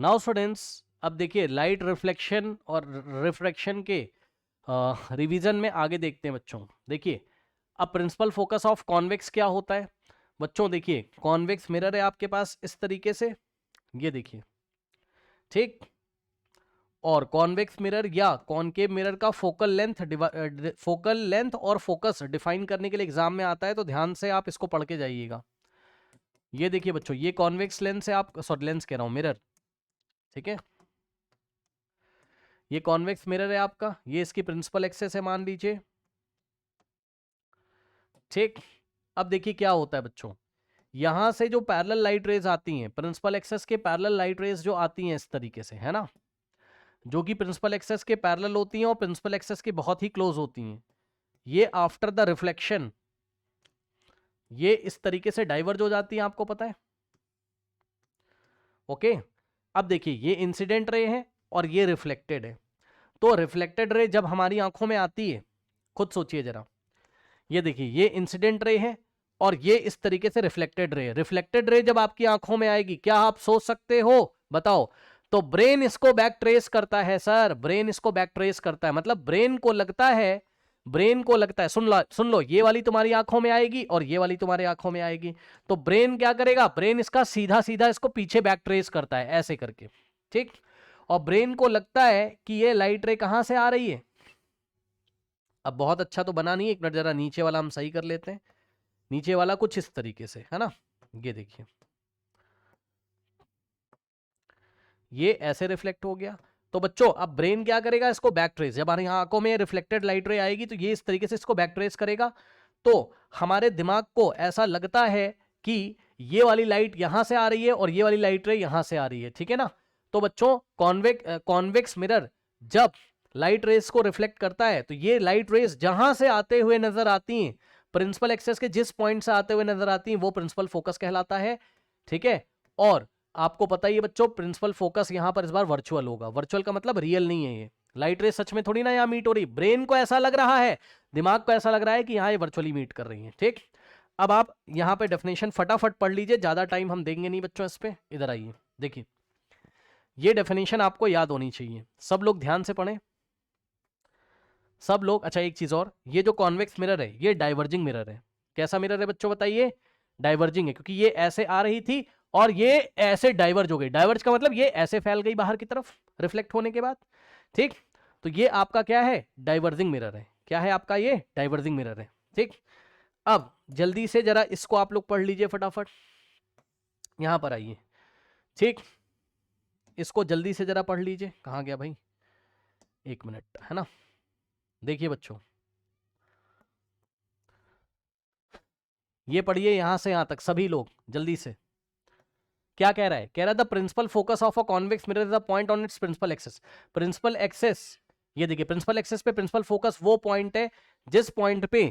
Now students, अब देखिए light reflection और रिफ्रैक्शन के रिवीजन में आगे देखते हैं बच्चों। देखिए अब प्रिंसिपल फोकस ऑफ कॉन्वेक्स क्या होता है बच्चों। देखिए कॉन्वेक्स मिरर है आपके पास इस तरीके से, ये देखिए, ठीक। और कॉन्वेक्स मिरर या कॉनकेव मिरर का फोकल लेंथ और फोकस डिफाइन करने के लिए एग्जाम में आता है, तो ध्यान से आप इसको पढ़ के जाइएगा। ये देखिए बच्चों, ये कॉन्वेक्स लेंस है, आप सॉरी लेंस कह रहा हूं, मिरर, ठीक है। ये कॉन्वेक्स मिरर है आपका, ये इसकी प्रिंसिपल एक्सेस है मान लीजिए, ठीक। अब देखिए क्या होता है बच्चों, यहां से जो पैरेलल लाइट रेज आती हैं, प्रिंसिपल एक्सेस के पैरेलल लाइट रेज जो आती हैं इस तरीके से, है ना, जो कि प्रिंसिपल एक्सेस के पैरेलल होती हैं और प्रिंसिपल एक्सेस के बहुत ही क्लोज होती हैं, ये आफ्टर द रिफ्लेक्शन ये इस तरीके से डाइवर्ज हो जाती है, आपको पता है। ओके, अब देखिए ये इंसिडेंट रे है और ये रिफ्लेक्टेड है। तो रिफ्लेक्टेड रे जब हमारी आंखों में आती है, खुद सोचिए जरा, ये देखिए ये इंसिडेंट रे है और ये इस तरीके से रिफ्लेक्टेड रे है। रिफ्लेक्टेड रे जब आपकी आंखों में आएगी, क्या आप सोच सकते हो, बताओ। तो ब्रेन इसको बैक ट्रेस करता है सर, ब्रेन इसको बैक ट्रेस करता है, मतलब ब्रेन को लगता है, सुन लो, ये वाली तुम्हारी आंखों में आएगी और ये वाली तुम्हारी आंखों में आएगी, तो ब्रेन क्या करेगा, ब्रेन इसका सीधा सीधा इसको पीछे बैक ट्रेस करता है ऐसे करके, ठीक। और ब्रेन को लगता है कि ये लाइट रे कहां से आ रही है। अब बहुत अच्छा तो बना नहीं, एक मिनट जरा नीचे वाला हम सही कर लेते हैं। नीचे वाला कुछ इस तरीके से है ना, ये देखिए, ये ऐसे रिफ्लेक्ट हो गया। तो बच्चों अब ब्रेन क्या करेगा, इसको बैक ट्रेस, जब हमारी आंखों में रिफ्लेक्टेड लाइट रे आएगी तो ये इस तरीके से इसको बैक ट्रेस करेगा। तो हमारे दिमाग को ऐसा लगता है कि ये वाली लाइट यहां से आ रही है और ये वाली लाइट रे यहां से आ रही है, ठीक है ना। तो बच्चों कॉन्वेक्स मिरर जब लाइट रेस को रिफ्लेक्ट करता है तो ये लाइट रेस जहां से आते हुए नजर आती हैं, प्रिंसिपल एक्सेस के जिस पॉइंट से आते हुए नजर आती हैं, वो प्रिंसिपल फोकस कहलाता है, ठीक है। और आपको पता ही है बच्चों, प्रिंसिपल फोकस यहां पर इस बार वर्चुअल होगा। वर्चुअल का मतलब रियल नहीं है, ये लाइट रेस सच में थोड़ी ना यहां मीट हो रही, ब्रेन को ऐसा लग रहा है, दिमाग को ऐसा लग रहा है कि यहां ये वर्चुअली मीट कर रही है, ठीक। अब आप यहां पे डेफिनेशन फटाफट पढ़ लीजिए, ज्यादा टाइम हम देंगे नहीं बच्चों इस पे। इधर आइए, देखिए ये डेफिनेशन आपको याद होनी चाहिए, सब लोग ध्यान से पढ़ें, सब लोग। अच्छा एक चीज और, ये जो कॉन्वेक्स मिरर है ये डाइवर्जिंग मिरर है। कैसा मिरर है बच्चों बताइए, डाइवर्जिंग है, क्योंकि ये ऐसे आ रही थी और ये ऐसे डाइवर्ज हो गई। डाइवर्ज का मतलब ये ऐसे फैल गई बाहर की तरफ रिफ्लेक्ट होने के बाद, ठीक। तो ये आपका क्या है, डाइवर्जिंग मिरर है। क्या है आपका, ये डाइवर्जिंग मिरर है, ठीक। अब जल्दी से जरा इसको आप लोग पढ़ लीजिए फटाफट, यहां पर आइए, ठीक। इसको जल्दी से जरा पढ़ लीजिए, कहां गया भाई, एक मिनट, है ना। देखिए बच्चों, ये पढ़िए यहां से यहां तक सभी लोग जल्दी से। क्या कह रहा है, कह रहा है the principal focus of a convex mirror is the point on its principal axis. Principal axis, ये देखिए प्रिंसिपल एक्सेस पे प्रिंसिपल फोकस वो पॉइंट है जिस पॉइंट पे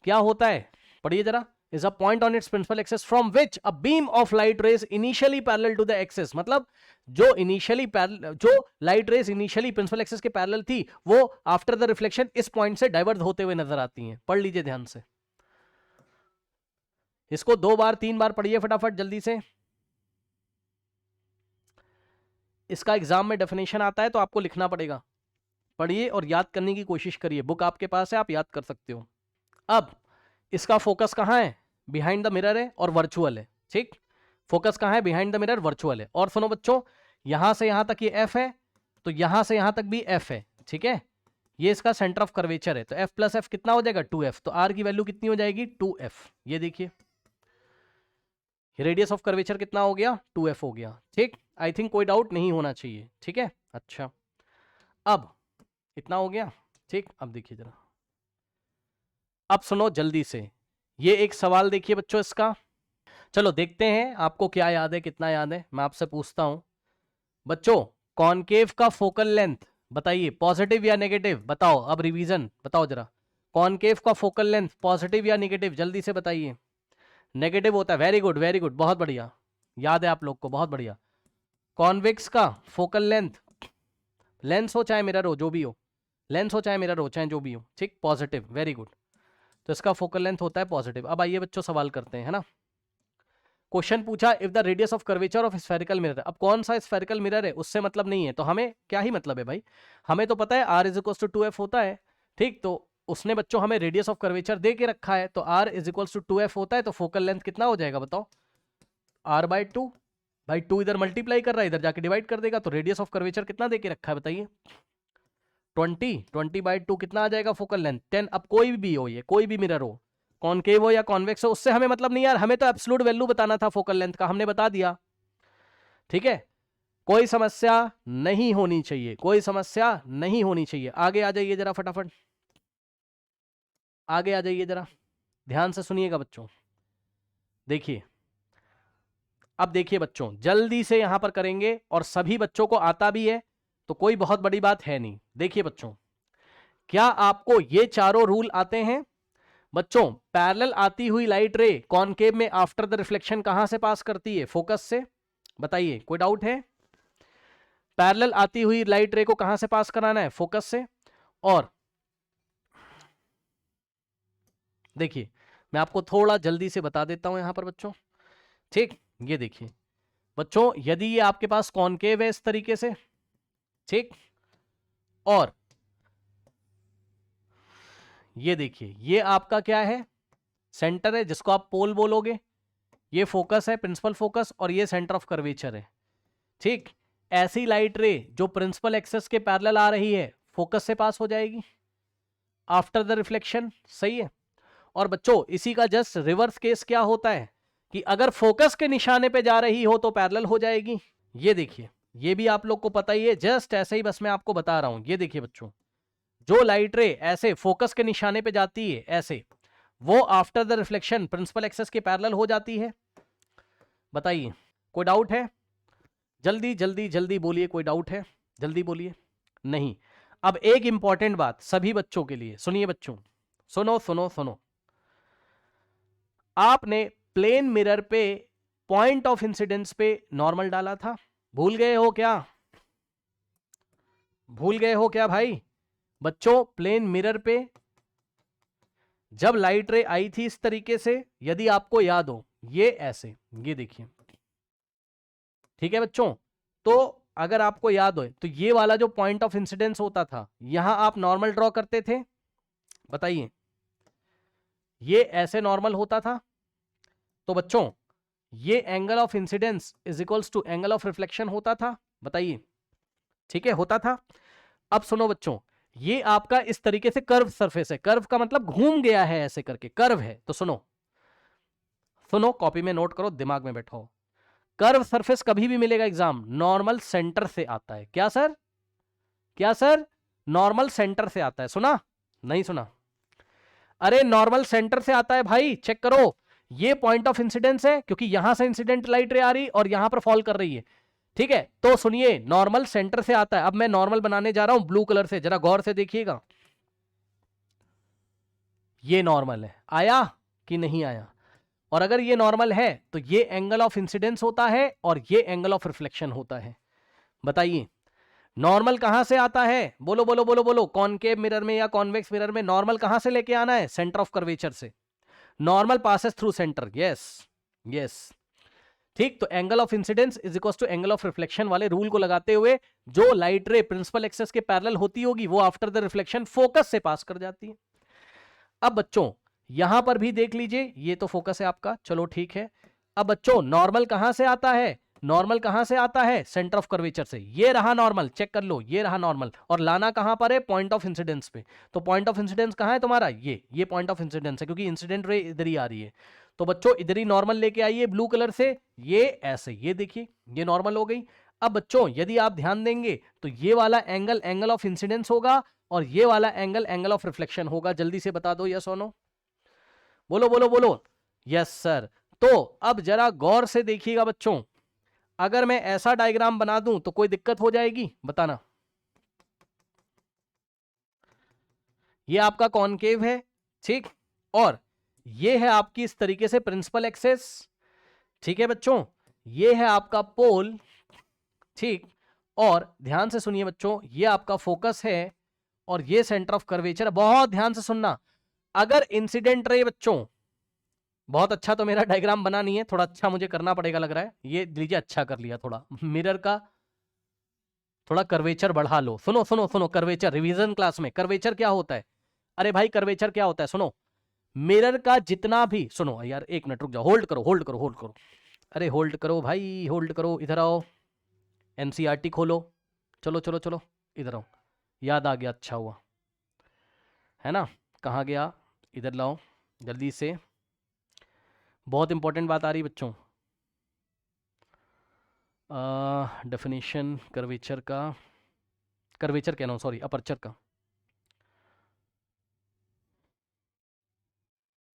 क्या होता है, पढ़िए जरा, is a point on its principal axis from which a beam of light rays initially parallel to the axis. मतलब जो light rays initially principal axis के पैरेलल थी, वो आफ्टर द रिफ्लेक्शन इस पॉइंट से डाइवर्ट होते हुए नजर आती हैं। पढ़ लीजिए ध्यान से, इसको 2 बार 3 बार पढ़िए फटाफट जल्दी से। इसका एग्जाम में डेफिनेशन आता है तो आपको लिखना पड़ेगा, पढ़िए और याद करने की कोशिश करिए, बुक आपके पास है, आप याद कर सकते हो। अब इसका फोकस कहाँ है, बिहाइंड द मिरर है और वर्चुअल है, ठीक। फोकस कहाँ है, बिहाइंड द मिरर, वर्चुअल है। और सुनो बच्चों, यहां से यहां तक ये एफ है, तो यहां से यहां तक भी एफ है, ठीक है। ये इसका सेंटर ऑफ कर्वेचर है, तो एफ प्लस एफ कितना हो जाएगा, 2f। तो आर की वैल्यू कितनी हो जाएगी, 2f। ये देखिए रेडियस ऑफ कर्वेचर कितना हो गया, 2f हो गया, ठीक। आई थिंक कोई डाउट नहीं होना चाहिए, ठीक है। अच्छा अब इतना हो गया, ठीक। अब देखिए जरा, अब सुनो जल्दी से, ये एक सवाल देखिए बच्चों इसका, चलो देखते हैं आपको क्या याद है, कितना याद है। मैं आपसे पूछता हूं बच्चों, कॉनकेव का फोकल लेंथ बताइए, पॉजिटिव या नेगेटिव, बताओ। अब रिवीजन बताओ जरा, कॉनकेव का फोकल लेंथ पॉजिटिव या नेगेटिव, जल्दी से बताइए। नेगेटिव होता है, वेरी गुड वेरी गुड, बहुत बढ़िया, याद है आप लोग को, बहुत बढ़िया। कॉन्वेक्स का फोकल लेंथ, लेंस हो चाहे मिरर हो, जो भी हो, लेंस हो चाहे मिरर हो चाहे जो भी हो, ठीक, पॉजिटिव, वेरी गुड। तो इसका फोकल लेंथ होता है पॉजिटिव। अब आइए बच्चों सवाल करते हैं, है ना। क्वेश्चन पूछा if the radius of curvature of spherical mirror. अब कौन सा स्फेरिकल मिरर है उससे मतलब नहीं है, तो हमें क्या ही मतलब है भाई, हमें तो पता है r is equal to 2f होता है, ठीक। तो उसने बच्चों हमें रेडियस ऑफ कर्वेचर दे के रखा है, तो r is equal to 2f होता है, तो फोकल लेंथ कितना हो जाएगा बताओ, r/2। भाई 2 इधर मल्टीप्लाई कर रहा है, इधर जाके डिवाइड कर देगा, तो रेडियस ऑफ कर्वेचर कितना दे के रखा है बताइए, 20/2 कितना आ जाएगा फोकल लेंथ 10। अब कोई भी हो, ये कोई भी मिरर हो, कॉनकेव हो या कॉन्वेक्स हो, उससे हमें मतलब नहीं यार, हमें तो एब्सोल्यूट वैल्यू बताना था फोकल लेंथ का, हमने बता दिया, ठीक है। कोई समस्या नहीं होनी चाहिए, कोई समस्या नहीं होनी चाहिए। आगे आ जाइए जरा फटाफट, आगे आ जाइए जरा, ध्यान से सुनिएगा बच्चों। देखिए अब देखिए बच्चों, जल्दी से यहां पर करेंगे, और सभी बच्चों को आता भी है, तो कोई बहुत बड़ी बात है नहीं। देखिए बच्चों, क्या आपको ये चारों रूल आते हैं बच्चों? पैरेलल आती हुई लाइट रे कॉनकेव में आफ्टर द रिफ्लेक्शन कहां से पास करती है? फोकस से। बताइए, कोई डाउट है? पैरेलल आती हुई लाइट रे को कहां से पास कराना है? फोकस से। और देखिए मैं आपको थोड़ा जल्दी से बता देता हूं यहां पर बच्चों, ठीक। ये देखिए बच्चों, यदि ये आपके पास कॉनकेव है इस तरीके से, ठीक, और ये देखिए ये आपका क्या है? सेंटर है, जिसको आप पोल बोलोगे। ये फोकस है, प्रिंसिपल फोकस, और ये सेंटर ऑफ कर्वेचर है, ठीक। ऐसी लाइट रे जो प्रिंसिपल एक्सेस के पैरेलल आ रही है, फोकस से पास हो जाएगी आफ्टर द रिफ्लेक्शन, सही है। और बच्चों इसी का जस्ट रिवर्स केस क्या होता है कि अगर फोकस के निशाने पे जा रही हो तो पैरेलल हो जाएगी। ये देखिए, ये भी आप लोग को पता ही है, जस्ट ऐसे ही बस मैं आपको बता रहा हूं। ये देखिए बच्चों, जो लाइट रे ऐसे फोकस के निशाने पे जाती है ऐसे, वो after the reflection principal axis के पैरेलल हो जाती है। बताइए, कोई डाउट है? जल्दी जल्दी जल्दी बोलिए, कोई डाउट है? जल्दी बोलिए। नहीं। अब एक इंपॉर्टेंट बात सभी बच्चों के लिए, सुनिए बच्चों, सुनो सुनो सुनो। आपने प्लेन मिरर पे पॉइंट ऑफ इंसिडेंस पे नॉर्मल डाला था, भूल गए हो क्या? भूल गए हो क्या भाई? बच्चों प्लेन मिरर पे जब लाइट रे आई थी इस तरीके से, यदि आपको याद हो, ये ऐसे, ये देखिए, ठीक है बच्चों। तो अगर आपको याद हो तो ये वाला जो पॉइंट ऑफ इंसिडेंस होता था, यहां आप नॉर्मल ड्रॉ करते थे। बताइए, ये ऐसे नॉर्मल होता था, तो बच्चों ये angle of incidence is equals to angle of reflection होता था। बताइए, ठीक है, होता था। अब सुनो बच्चों, ये आपका इस तरीके से कर्व सरफेस है, कर्व का मतलब घूम गया है ऐसे करके, कर्व है। तो सुनो सुनो, कॉपी में नोट करो, दिमाग में बैठो। कर्व सरफेस कभी भी मिलेगा एग्जाम, नॉर्मल सेंटर से आता है। क्या सर? क्या सर? नॉर्मल सेंटर से आता है। सुना? नहीं सुना? अरे नॉर्मल सेंटर से आता है भाई, चेक करो। ये पॉइंट ऑफ इंसिडेंस है, क्योंकि यहां से इंसिडेंट लाइट रे आ रही और यहां पर फॉल कर रही है, ठीक है। तो सुनिए, नॉर्मल सेंटर से आता है। अब मैं नॉर्मल बनाने जा रहा हूं ब्लू कलर से, जरा गौर से देखिएगा। ये नॉर्मल है, आया कि नहीं आया? और अगर ये नॉर्मल है तो ये एंगल ऑफ इंसिडेंस होता है और ये एंगल ऑफ रिफ्लेक्शन होता है। बताइए, नॉर्मल कहां से आता है? बोलो बोलो बोलो बोलो। कॉनकेव मिरर में या कॉन्वेक्स मिरर में नॉर्मल कहां से लेके आना है? सेंटर ऑफ कर्वेचर से। Normal passes through centre. Yes yes, ठीक। तो angle of incidence is equal to angle of reflection वाले रूल को लगाते हुए, जो लाइट रे प्रिंसिपल एक्सेस के पैरेलल होती होगी, वो आफ्टर द रिफ्लेक्शन फोकस से पास कर जाती है। अब बच्चों यहां पर भी देख लीजिए, ये तो फोकस है आपका, चलो ठीक है। अब बच्चों नॉर्मल कहां से आता है? नॉर्मल कहां से आता है? सेंटर ऑफ कर्वेचर से। ये रहा नॉर्मल, चेक कर लो, ये रहा नॉर्मल। और लाना कहां पर है? पॉइंट ऑफ इंसिडेंस पे। तो पॉइंट ऑफ इंसिडेंस कहां है तुम्हारा? ये पॉइंट ऑफ इंसिडेंस है, क्योंकि इंसिडेंट रे इधर ही आ रही है। तो बच्चों इधर ही नॉर्मल लेके आइए ब्लू कलर से, ये ऐसे, ये देखिए ये नॉर्मल हो गई। अब बच्चों यदि आप ध्यान देंगे तो ये वाला एंगल एंगल ऑफ इंसिडेंस होगा और ये वाला एंगल एंगल ऑफ रिफ्लेक्शन होगा। जल्दी से बता दो यस और नो, बोलो बोलो बोलो। Yes sir. तो अब जरा गौर से देखिएगा बच्चों, अगर मैं ऐसा डायग्राम बना दूं तो कोई दिक्कत हो जाएगी? बताना। ये आपका कॉनकेव है, ठीक, और ये है आपकी इस तरीके से प्रिंसिपल एक्सेस, ठीक है बच्चों। ये है आपका पोल, ठीक। और ध्यान से सुनिए बच्चों, ये आपका फोकस है और ये सेंटर ऑफ कर्वेचर। बहुत ध्यान से सुनना, अगर इंसिडेंट रे बच्चों, बहुत अच्छा तो मेरा डायग्राम बना नहीं है, थोड़ा अच्छा मुझे करना पड़ेगा लग रहा है। ये लीजिए अच्छा कर लिया, थोड़ा मिरर का थोड़ा कर्वेचर बढ़ा लो। सुनो सुनो सुनो, कर्वेचर रिवीजन क्लास में कर्वेचर क्या होता है? अरे भाई कर्वेचर क्या होता है सुनो, मिरर का जितना भी, सुनो यार एक मिनट रुक जाओ, होल्ड करो होल्ड करो होल्ड करो, अरे होल्ड करो भाई होल्ड करो, इधर आओ, एनसीईआरटी खोलो, चलो चलो चलो इधर आओ, याद आ गया, अच्छा हुआ है ना। कहाँ गया, इधर लाओ जल्दी से, बहुत इंपॉर्टेंट बात आ रही बच्चों। डेफिनेशन कर्वेचर का, कर्वेचर कह रहा हूँ सॉरी, अपर्चर का।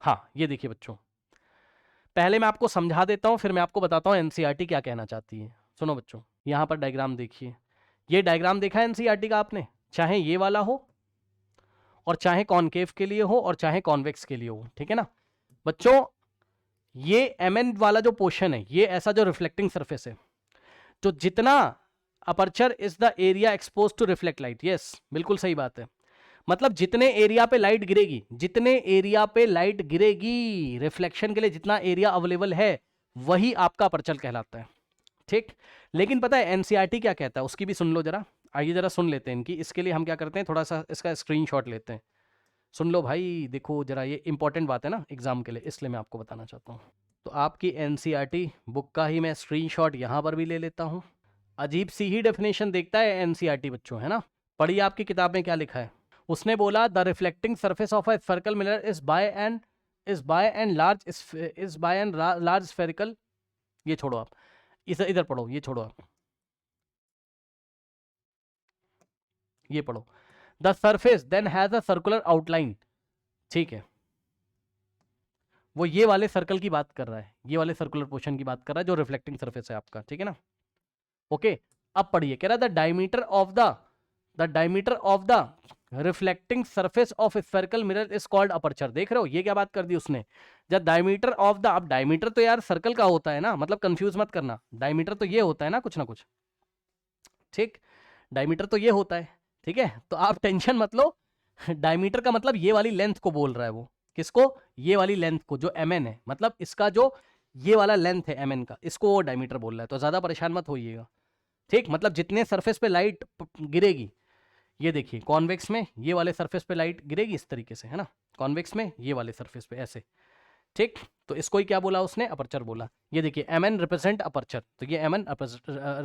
हाँ ये देखिए बच्चों, पहले मैं आपको समझा देता हूँ, फिर मैं आपको बताता हूँ एनसीईआरटी क्या कहना चाहती है। सुनो बच्चों, यहाँ पर डायग्राम देखिए, ये डायग्राम देखा है एनसीईआरटी का आपने, चाहे ये वाला हो और चाहे कॉनकेव के लिए हो और चाहे कॉन्वेक्स के लिए हो, ठीक है ना बच्चों। ये एमएन वाला जो पोर्शन है, ये ऐसा जो रिफ्लेक्टिंग सरफेस है, तो जितना aperture is the area expose to reflect light, yes बिल्कुल सही बात है। मतलब जितने एरिया पे लाइट गिरेगी, जितने एरिया पे लाइट गिरेगी रिफ्लेक्शन के लिए जितना एरिया अवेलेबल है, वही आपका अपर्चर कहलाता है, ठीक। लेकिन पता है एनसीईआरटी क्या कहता है, उसकी भी सुन लो जरा, आइए जरा सुन लेते हैं इनकी। इसके लिए हम क्या करते हैं, थोड़ा सा इसका स्क्रीनशॉट लेते हैं। सुन लो भाई, देखो जरा, ये इंपॉर्टेंट बात है ना एग्जाम के लिए, इसलिए मैं आपको बताना चाहता हूँ। तो आपकी एनसीईआरटी बुक का ही मैं स्क्रीनशॉट यहाँ पर भी ले लेता हूँ। अजीब सी ही डेफिनेशन देखता है एनसीईआरटी बच्चों, है ना। पढ़िए आपकी किताब में क्या लिखा है। उसने बोला the reflecting surface of a circle mirror is by an large spherical, ये छोड़ो आप, इधर इधर पढ़ो, ये छोड़ो आप, ये पढ़ो। The surface then has a circular outline, ठीक है, वो ये वाले सर्कल की बात कर रहा है, ये वाले सर्कुलर पोर्शन की बात कर रहा है जो रिफ्लेक्टिंग सरफेस है आपका, ठीक है ना। ओके, अब पढ़िए, कह रहा है the diameter of the reflecting surface of spherical mirror is called aperture. देख रहे हो ये क्या बात कर दी उसने, जब डायमीटर ऑफ द, अब डायमीटर तो यार सर्कल का होता है ना, मतलब कंफ्यूज मत करना, डायमीटर तो ये होता है ना कुछ ना कुछ, ठीक, डायमीटर तो ये होता है, ठीक है, तो आप टेंशन मत लो। डायमीटर का मतलब ये वाली लेंथ को बोल रहा है वो, किसको, ये वाली लेंथ को जो mn है, मतलब इसका जो ये वाला लेंथ है mn का, इसको वो डायमीटर बोल रहा है, तो ज्यादा परेशान मत होइएगा, ठीक। मतलब जितने सरफेस पे लाइट गिरेगी, ये देखिए कॉन्वेक्स में ये वाले सरफेस पे लाइट गिरेगी इस तरीके से, है ना, कॉन्वेक्स में ये वाले सरफेस पे ऐसे, ठीक। तो इसको ही क्या बोला उसने, अपर्चर बोला। ये देखिए mn रिप्रेजेंट अपर्चर, तो ये mn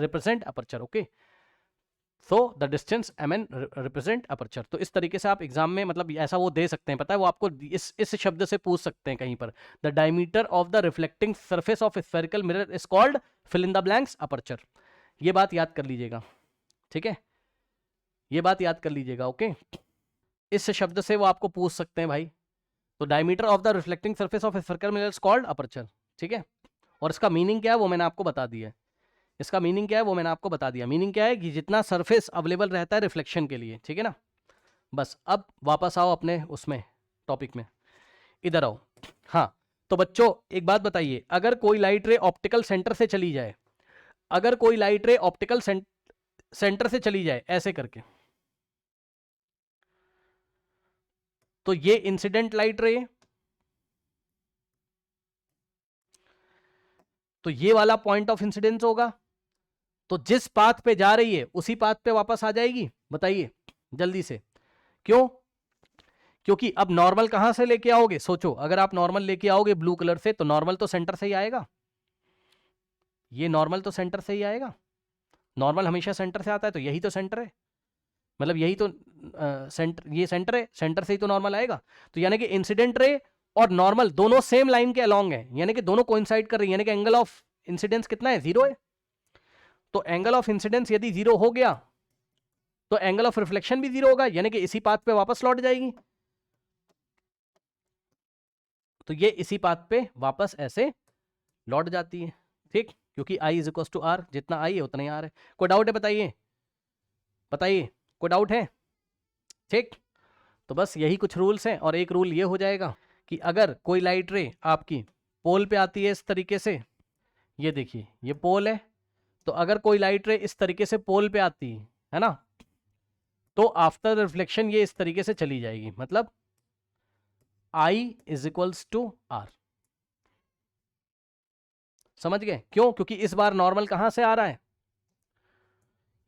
represent aperture, okay. So the distance mn represent aperture. तो इस तरीके से आप एग्जाम में मतलब ऐसा वो दे सकते हैं, पता है वो आपको इस शब्द से पूछ सकते हैं कहीं पर, the diameter of the reflecting surface of spherical mirror is called fill in the blanks aperture. ये बात याद कर लीजिएगा, ठीक है, ये बात याद कर लीजिएगा, ओके। इस शब्द से वो आपको पूछ सकते हैं भाई, तो diameter of the reflecting surface of spherical mirror is called aperture, ठीक है। और इसका मीनिंग क्या है वो मैंने आपको बता दिया है, इसका मीनिंग क्या है वो मैंने आपको बता दिया। मीनिंग क्या है कि जितना सरफेस अवेलेबल रहता है रिफ्लेक्शन के लिए, ठीक है ना। बस अब वापस आओ अपने उसमें टॉपिक में, इधर आओ। हाँ, तो बच्चों एक बात बताइए, अगर कोई लाइट रे ऑप्टिकल सेंटर से चली जाए, अगर कोई लाइट रे ऑप्टिकल सेंटर से चली जाए ऐसे करके, तो ये इंसिडेंट लाइट रे, तो ये वाला पॉइंट ऑफ इंसिडेंस होगा, तो जिस पाथ पे जा रही है उसी पाथ पे वापस आ जाएगी, बताइए जल्दी से, क्यों, क्योंकि अब नॉर्मल कहां से लेके आओगे, सोचो, अगर आप नॉर्मल लेके आओगे ब्लू कलर से, तो नॉर्मल तो सेंटर से ही आएगा, ये नॉर्मल तो सेंटर से ही आएगा, नॉर्मल हमेशा सेंटर से आता है, तो यही तो सेंटर है, मतलब यही तो सेंटर, ये सेंटर है, सेंटर से ही तो नॉर्मल आएगा। तो यानी कि इंसिडेंट रे और नॉर्मल दोनों सेम लाइन के अलोंग है, यानी कि दोनों कोइंसाइड कर रही है, यानी कि एंगल ऑफ इंसिडेंस कितना है, 0 है। तो एंगल ऑफ इंसिडेंस यदि 0 हो गया, तो एंगल ऑफ रिफ्लेक्शन भी 0 होगा, यानी कि इसी पाथ पे वापस लौट जाएगी, तो ये इसी पाथ पे वापस ऐसे लौट जाती है, ठीक, क्योंकि आई इज इक्वल टू आर, जितना आई है उतना ही आर है। कोई डाउट है बताइए, बताइए कोई डाउट है, ठीक। तो बस यही कुछ रूल्स हैं, और एक रूल ये हो जाएगा कि अगर कोई लाइट रे आपकी पोल पे आती है इस तरीके से, ये देखिए ये पोल है, तो अगर कोई लाइट रे इस तरीके से पोल पे आती है ना, तो आफ्टर रिफ्लेक्शन ये इस तरीके से चली जाएगी, मतलब I is equals to are, समझ गए क्यों? क्योंकि इस बार नॉर्मल कहां से आ रहा है,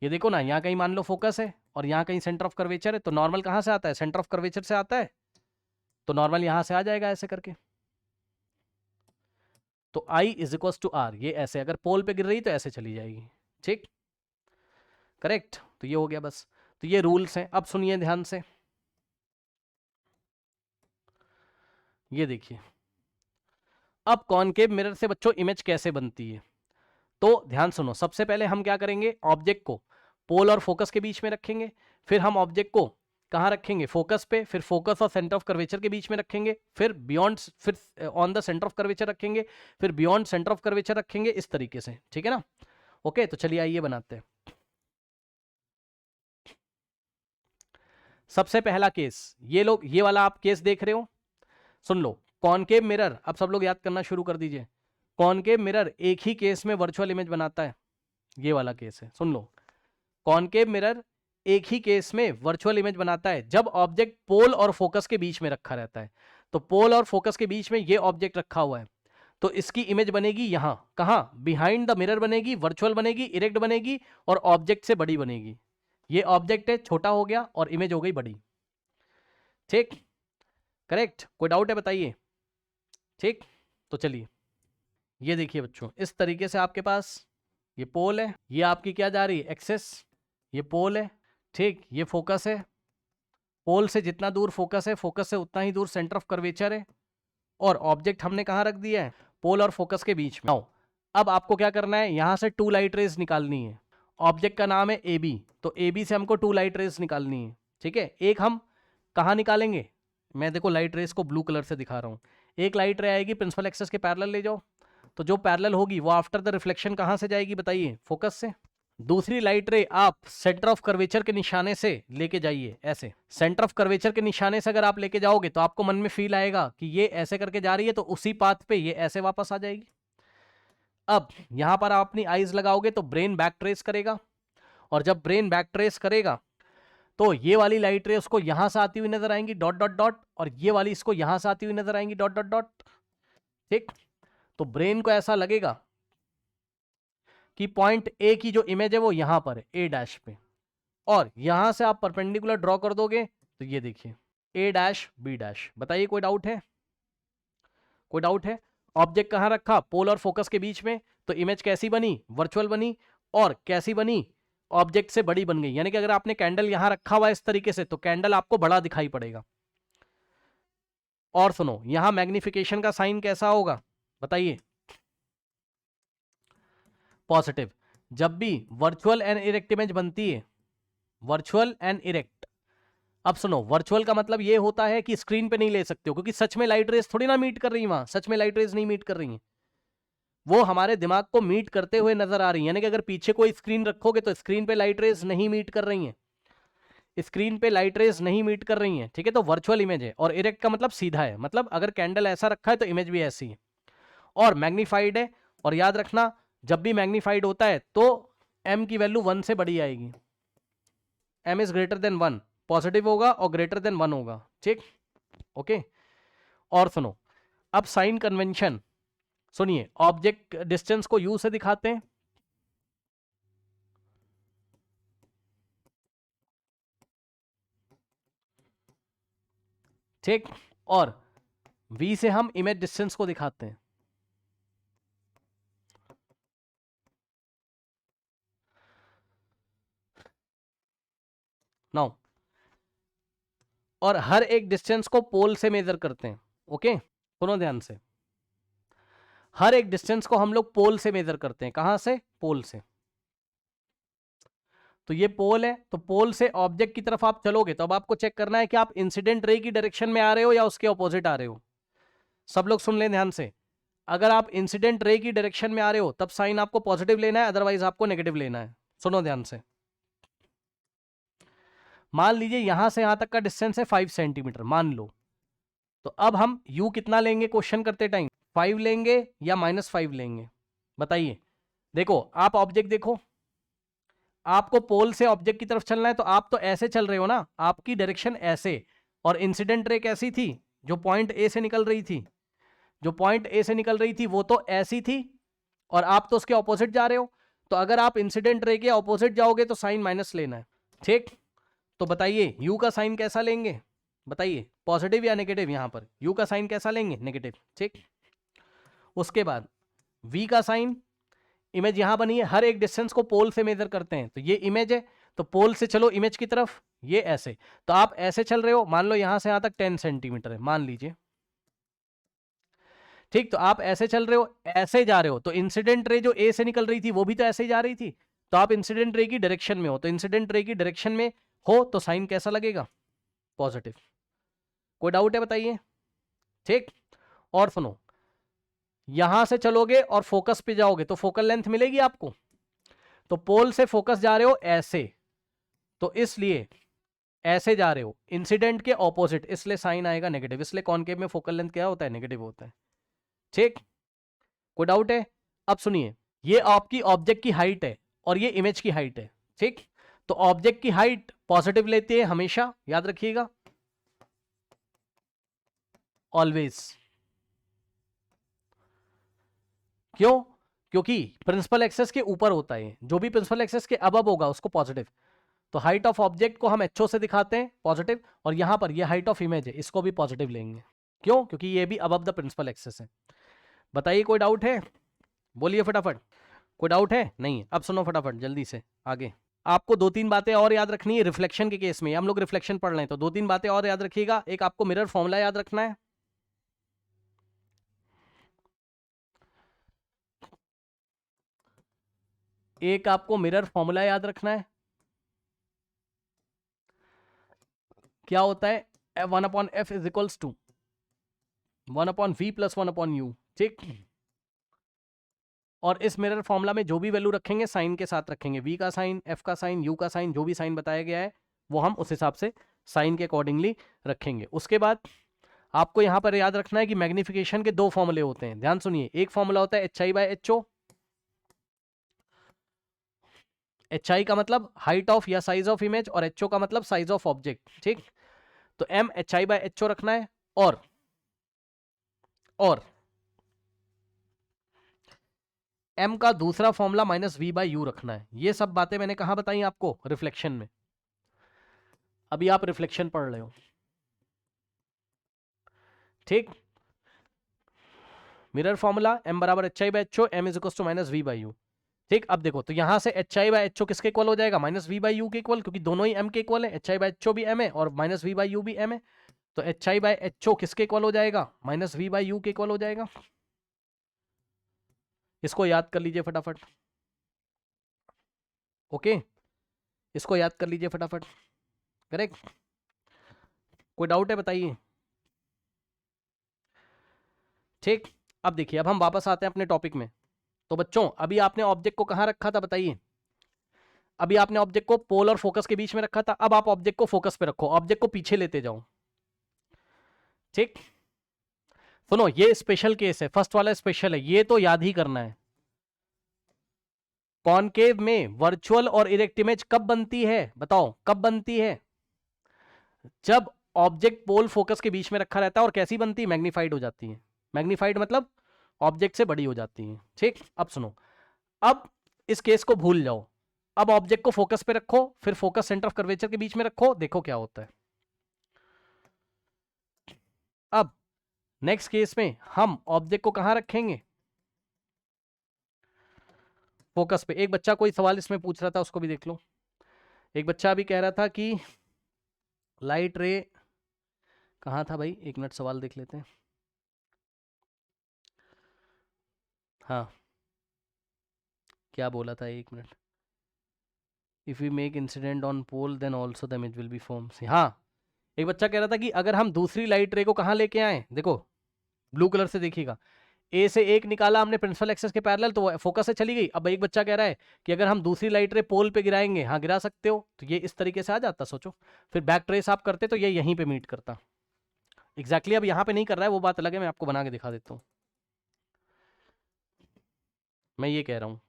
ये देखो ना, यहां कहीं मान लो फोकस है और यहां कहीं सेंटर ऑफ कर्वेचर है, तो नॉर्मल कहां से आता है, सेंटर ऑफ कर्वेचर से आता है, तो नॉर्मल यहां से आ जाएगा ऐसे करके। तो I is equal to R, ये ऐसे अगर पोल पे गिर रही तो ऐसे चली जाएगी, ठीक, करेक्ट। तो ये हो गया बस। तो ये रूल्स हैं। अब सुनिए ध्यान से, ये देखिए अब कॉनकेव मिरर से बच्चों इमेज कैसे बनती है। तो ध्यान सुनो, सबसे पहले हम क्या करेंगे, ऑब्जेक्ट को पोल और फोकस के बीच में रखेंगे, फिर हम ऑब्जेक्ट को कहाँ रखेंगे, फोकस पे, फिर फोकस और सेंटर ऑफ कर्वेचर के बीच में रखेंगे, फिर बियॉन्ड, फिर on the centre of curvature रखेंगे, फिर बियॉन्ड सेंटर ऑफ कर्वेचर रखेंगे, इस तरीके से, ठीक है ना। ओके, तो चलिए आइए बनाते हैं। सबसे पहला केस, ये लोग ये वाला आप केस देख रहे हो, सुन लो। कॉनकेव मिरर, अब सब लोग याद करना शुरू कर दीजिए। कॉनकेव मिरर एक ही केस में वर्चुअल इमेज बनाता है, ये वाला केस है, सुन लो। कॉनकेव मिरर एक ही केस में वर्चुअल इमेज बनाता है जब ऑब्जेक्ट पोल और फोकस के बीच में रखा रहता है। तो पोल और फोकस के बीच में ये ऑब्जेक्ट रखा हुआ है, तो इसकी इमेज बनेगी यहां, कहां, बिहाइंड द मिरर बनेगी, वर्चुअल बनेगी, इरेक्ट बनेगी और ऑब्जेक्ट से बड़ी बनेगी। ये ऑब्जेक्ट है, छोटा हो गया और इमेज हो गई बड़ी, ठीक, करेक्ट। कोई डाउट है बताइए, ठीक। तो चलिए ये देखिए बच्चों, इस तरीके से आपके पास ये पोल है, ये आपकी क्या जा रही है, एक्सेस, ये पोल है, ठीक, ये फोकस है, पोल से जितना दूर फोकस है, फोकस से उतना ही दूर सेंटर ऑफ कर्वेचर है, और ऑब्जेक्ट हमने कहाँ रख दिया है, पोल और फोकस के बीच में। अब आपको क्या करना है, यहां से 2 लाइट रेज निकालनी है। ऑब्जेक्ट का नाम है ए बी, तो ए बी से हमको 2 लाइट रेज निकालनी है, ठीक है। एक हम कहाँ निकालेंगे, मैं देखो लाइट रेज को ब्लू कलर से दिखा रहा हूँ। एक लाइट रे आएगी प्रिंसिपल एक्सेस के पैरेलल ले जाओ, तो जो पैरेलल होगी वो आफ्टर द रिफ्लेक्शन कहाँ से जाएगी बताइए, फोकस से। दूसरी लाइट रे आप सेंटर ऑफ कर्वेचर के निशाने से लेके जाइए, ऐसे सेंटर ऑफ कर्वेचर के निशाने से अगर आप लेके जाओगे तो आपको मन में फील आएगा कि ये ऐसे करके जा रही है, तो उसी पाथ पे ये ऐसे वापस आ जाएगी। अब यहां पर आप अपनी आईज लगाओगे तो ब्रेन बैक ट्रेस करेगा, और जब ब्रेन बैक ट्रेस करेगा तो ये वाली लाइट रे उसको यहां से आती हुई नजर आएंगी, डॉट डॉट डॉट, और ये वाली इसको यहां से आती हुई नजर आएंगी, डॉट डॉट डॉट, ठीक। तो ब्रेन को ऐसा लगेगा कि पॉइंट ए की जो इमेज है वो यहां पर है, ए डैश पे, और यहां से आप परपेंडिकुलर ड्रॉ कर दोगे तो ये देखिए ए डैश बी डैश। बताइए कोई डाउट है, कोई डाउट है। ऑब्जेक्ट कहां रखा, पोल और फोकस के बीच में, तो इमेज कैसी बनी, वर्चुअल बनी, और कैसी बनी, ऑब्जेक्ट से बड़ी बन गई। यानी कि अगर आपने कैंडल यहां रखा हुआ इस तरीके से, तो कैंडल आपको बड़ा दिखाई पड़ेगा। और सुनो, यहां मैग्निफिकेशन का साइन कैसा होगा बताइए, पॉजिटिव। जब भी वर्चुअल एंड इरेक्ट इमेज बनती है, वर्चुअल एंड इरेक्ट, अब सुनो, वर्चुअल का मतलब ये होता है कि स्क्रीन पे नहीं ले सकते हो, क्योंकि सच में लाइट रेज थोड़ी ना मीट कर रही, वहां सच में लाइट रेज नहीं मीट कर रही हैं, वो हमारे दिमाग को मीट करते हुए नजर आ रही है। यानी कि अगर पीछे कोई स्क्रीन रखोगे तो स्क्रीन पे लाइट रेज नहीं मीट कर रही हैं, स्क्रीन पे लाइट रेज नहीं मीट कर रही हैं, ठीक है। तो वर्चुअल इमेज है, और इरेक्ट का मतलब सीधा है, मतलब अगर कैंडल ऐसा रखा है तो इमेज भी ऐसी है, और मैग्नीफाइड है। और याद रखना, जब भी मैग्नीफाइड होता है तो m की वैल्यू 1 से बड़ी आएगी, m is greater than 1, positive होगा और ग्रेटर देन 1 होगा, ठीक, ओके। और सुनो, अब साइन कन्वेंशन सुनिए, ऑब्जेक्ट डिस्टेंस को u से दिखाते हैं, ठीक, और v से हम इमेज डिस्टेंस को दिखाते हैं। नाउ, और हर एक डिस्टेंस को पोल से मेजर करते हैं, ओके, सुनो ध्यान से, हर एक डिस्टेंस को हम लोग पोल से मेजर करते हैं। कहां से, पोल से। तो ये पोल है, तो पोल से ऑब्जेक्ट की तरफ आप चलोगे तो अब आपको चेक करना है कि आप इंसिडेंट रे की डायरेक्शन में आ रहे हो या उसके ऑपोजिट आ रहे हो। सब लोग सुन लें ध्यान से, अगर आप इंसिडेंट रे की डायरेक्शन में आ रहे हो तब साइन आपको पॉजिटिव लेना है, अदरवाइज आपको नेगेटिव लेना है। सुनो ध्यान से, मान लीजिए यहां से यहां तक का डिस्टेंस है 5 सेंटीमीटर मान लो, तो अब हम u कितना लेंगे क्वेश्चन करते टाइम, 5 लेंगे या -5 लेंगे बताइए। देखो आप ऑब्जेक्ट देखो, आपको पोल से ऑब्जेक्ट की तरफ चलना है, तो आप तो ऐसे चल रहे हो ना, आपकी डायरेक्शन ऐसे, और इंसिडेंट रे कैसी थी, जो पॉइंट ए से निकल रही थी, जो पॉइंट ए से निकल रही थी वो तो ऐसी थी, और आप तो उसके ऑपोजिट जा रहे हो, तो अगर आप इंसिडेंट रे के ऑपोजिट जाओगे तो साइन माइनस लेना है, ठीक। तो बताइए यू का साइन कैसा लेंगे, बताइए पॉजिटिव या नेगेटिव, यहां पर यू का साइन कैसा लेंगे, नेगेटिव, ठीक। उसके बाद v का साइन, इमेज यहां बनी है, हर एक डिस्टेंस को पोल से मेजर करते हैं, तो ये इमेज है, तो पोल से चलो इमेज की तरफ, ये ऐसे, तो आप ऐसे चल रहे हो, मान लो यहां से यहां तक 10 सेंटीमीटर है, मान लीजिए, ठीक। तो आप ऐसे चल रहे हो, ऐसे जा रहे हो, तो इंसिडेंट रे जो ए से निकल रही थी वो भी तो ऐसे ही जा रही थी, तो आप इंसिडेंट रे की डायरेक्शन में हो, तो इंसिडेंट रे की डायरेक्शन में हो तो साइन कैसा लगेगा, पॉजिटिव। कोई डाउट है बताइए, ठीक। और सुनो, यहां से चलोगे और फोकस पे जाओगे तो फोकल लेंथ मिलेगी आपको, तो पोल से फोकस जा रहे हो ऐसे, तो इसलिए ऐसे जा रहे हो इंसिडेंट के ऑपोजिट, इसलिए साइन आएगा नेगेटिव, इसलिए कॉनकेव में फोकल लेंथ क्या होता है, नेगेटिव होता है, ठीक। कोई डाउट है? अब सुनिए, ये आपकी ऑब्जेक्ट की हाइट है और ये इमेज की हाइट है, ठीक। तो ऑब्जेक्ट की हाइट पॉजिटिव लेती है हमेशा, याद रखिएगा, ऑलवेज। क्यों? क्योंकि प्रिंसिपल एक्सेस के ऊपर होता है, जो भी प्रिंसिपल एक्सेस के अबव होगा उसको पॉजिटिव, तो हाइट ऑफ ऑब्जेक्ट को हम एचओ से दिखाते हैं पॉजिटिव, और यहां पर ये हाइट ऑफ इमेज है, इसको भी पॉजिटिव लेंगे। क्यों? क्योंकि ये भी अबव द प्रिंसिपल एक्सेस है। बताइए कोई डाउट है, बोलिए फटाफट। कोई डाउट है? नहीं। अब सुनो फटाफट जल्दी से आगे, आपको 2-3 बातें और याद रखनी है रिफ्लेक्शन के केस में, हम लोग रिफ्लेक्शन पढ़ रहे हैं, तो 2-3 बातें और याद रखिएगा। एक आपको मिरर फॉर्मूला याद रखना है, एक आपको मिरर फॉर्मूला याद रखना है, क्या होता है, 1/f is equals to 1/v plus 1/u, ठीक। और इस मिरर फॉर्मूला में जो भी वैल्यू रखेंगे साइन के साथ रखेंगे, v का साइन, f का साइन, u का साइन, जो भी साइन बताया गया है वो हम उस हिसाब से साइन के अकॉर्डिंगली रखेंगे। उसके बाद आपको यहां पर याद रखना है कि मैग्निफिकेशन के 2 फॉर्मूले होते हैं, ध्यान सुनिए। एक फॉर्मूला होता है hi/ho, hi का मतलब हाइट ऑफ या साइज ऑफ इमेज, और ho का मतलब साइज ऑफ ऑब्जेक्ट, ठीक। तो m hi/ho रखना है, और m का दूसरा फॉर्मूला -v/u रखना है। ये सब बातें मैंने कहां बताई आपको, रिफ्लेक्शन में। अभी आप रिफ्लेक्शन पढ़ रहे हो, ठीक। मिरर फॉर्मूला m बराबर hi/ho, m is equal to -v/u, ठीक। अब देखो, तो यहां से hi/ho किसके इक्वल हो जाएगा, -v/u के इक्वल, क्योंकि दोनों ही m के इक्वल है, hi/ho भी m है और -v/u भी m है, तो hi/ho किसके इक्वल हो जाएगा, -v/u के इक्वल हो जाएगा। इसको याद कर लीजिए फटाफट, ओके, इसको याद कर लीजिए फटाफट, करेक्ट। कोई डाउट है बताइए, ठीक। अब देखिए, अब हम वापस आते हैं अपने टॉपिक में। तो बच्चों, अभी आपने ऑब्जेक्ट को कहां रखा था बताइए, अभी आपने ऑब्जेक्ट को पोल और फोकस के बीच में रखा था, अब आप ऑब्जेक्ट को फोकस पे रखो, ऑब्जेक्ट को पीछे लेते जाओ, ठीक। सुनो, ये स्पेशल केस है, फर्स्ट वाला स्पेशल है, ये तो याद ही करना है। कॉनकेव में वर्चुअल और इरेक्ट इमेज कब बनती है, बताओ कब बनती है, जब ऑब्जेक्ट पोल फोकस के बीच में रखा रहता है, और कैसी बनती है, मैग्नीफाइड हो जाती है। मैग्नीफाइड मतलब ऑब्जेक्ट से बड़ी हो जाती है, ठीक। अब सुनो, अब इस केस को भूल जाओ, अब ऑब्जेक्ट को फोकस पे रखो, फिर फोकस सेंटर ऑफ कर्वेचर के बीच में रखो, देखो क्या होता है। अब नेक्स्ट केस में हम ऑब्जेक्ट को कहां रखेंगे, फोकस पे। एक बच्चा कोई सवाल इसमें पूछ रहा था, उसको भी देख लो। एक बच्चा भी कह रहा था कि लाइट रे कहां था भाई, एक मिनट सवाल देख लेते हैं। हाँ, क्या बोला था, एक minute. If you make incident on pole then also the image will be form. हाँ, एक बच्चा कह रहा था कि अगर हम दूसरी लाइट रे को कहां लेके आए, देखो ब्लू कलर से देखिएगा, ए से एक निकाला हमने प्रिंसिपल एक्सेस के पैरेलल, तो वो फोकस से चली गई। अब एक बच्चा कह रहा है कि अगर हम दूसरी लाइट रे पोल पे गिराएंगे, हाँ गिरा सकते हो, तो ये इस तरीके से आ जाता, सोचो। फिर बैक ट्रेस आप करते तो ये यहीं पे मीट करता एग्जैक्टली। अब यहाँ पे नहीं कर रहा है, वो बात अलग है, मैं आपको बना के दिखा देता हूँ। मैं ये कह रहा हूँ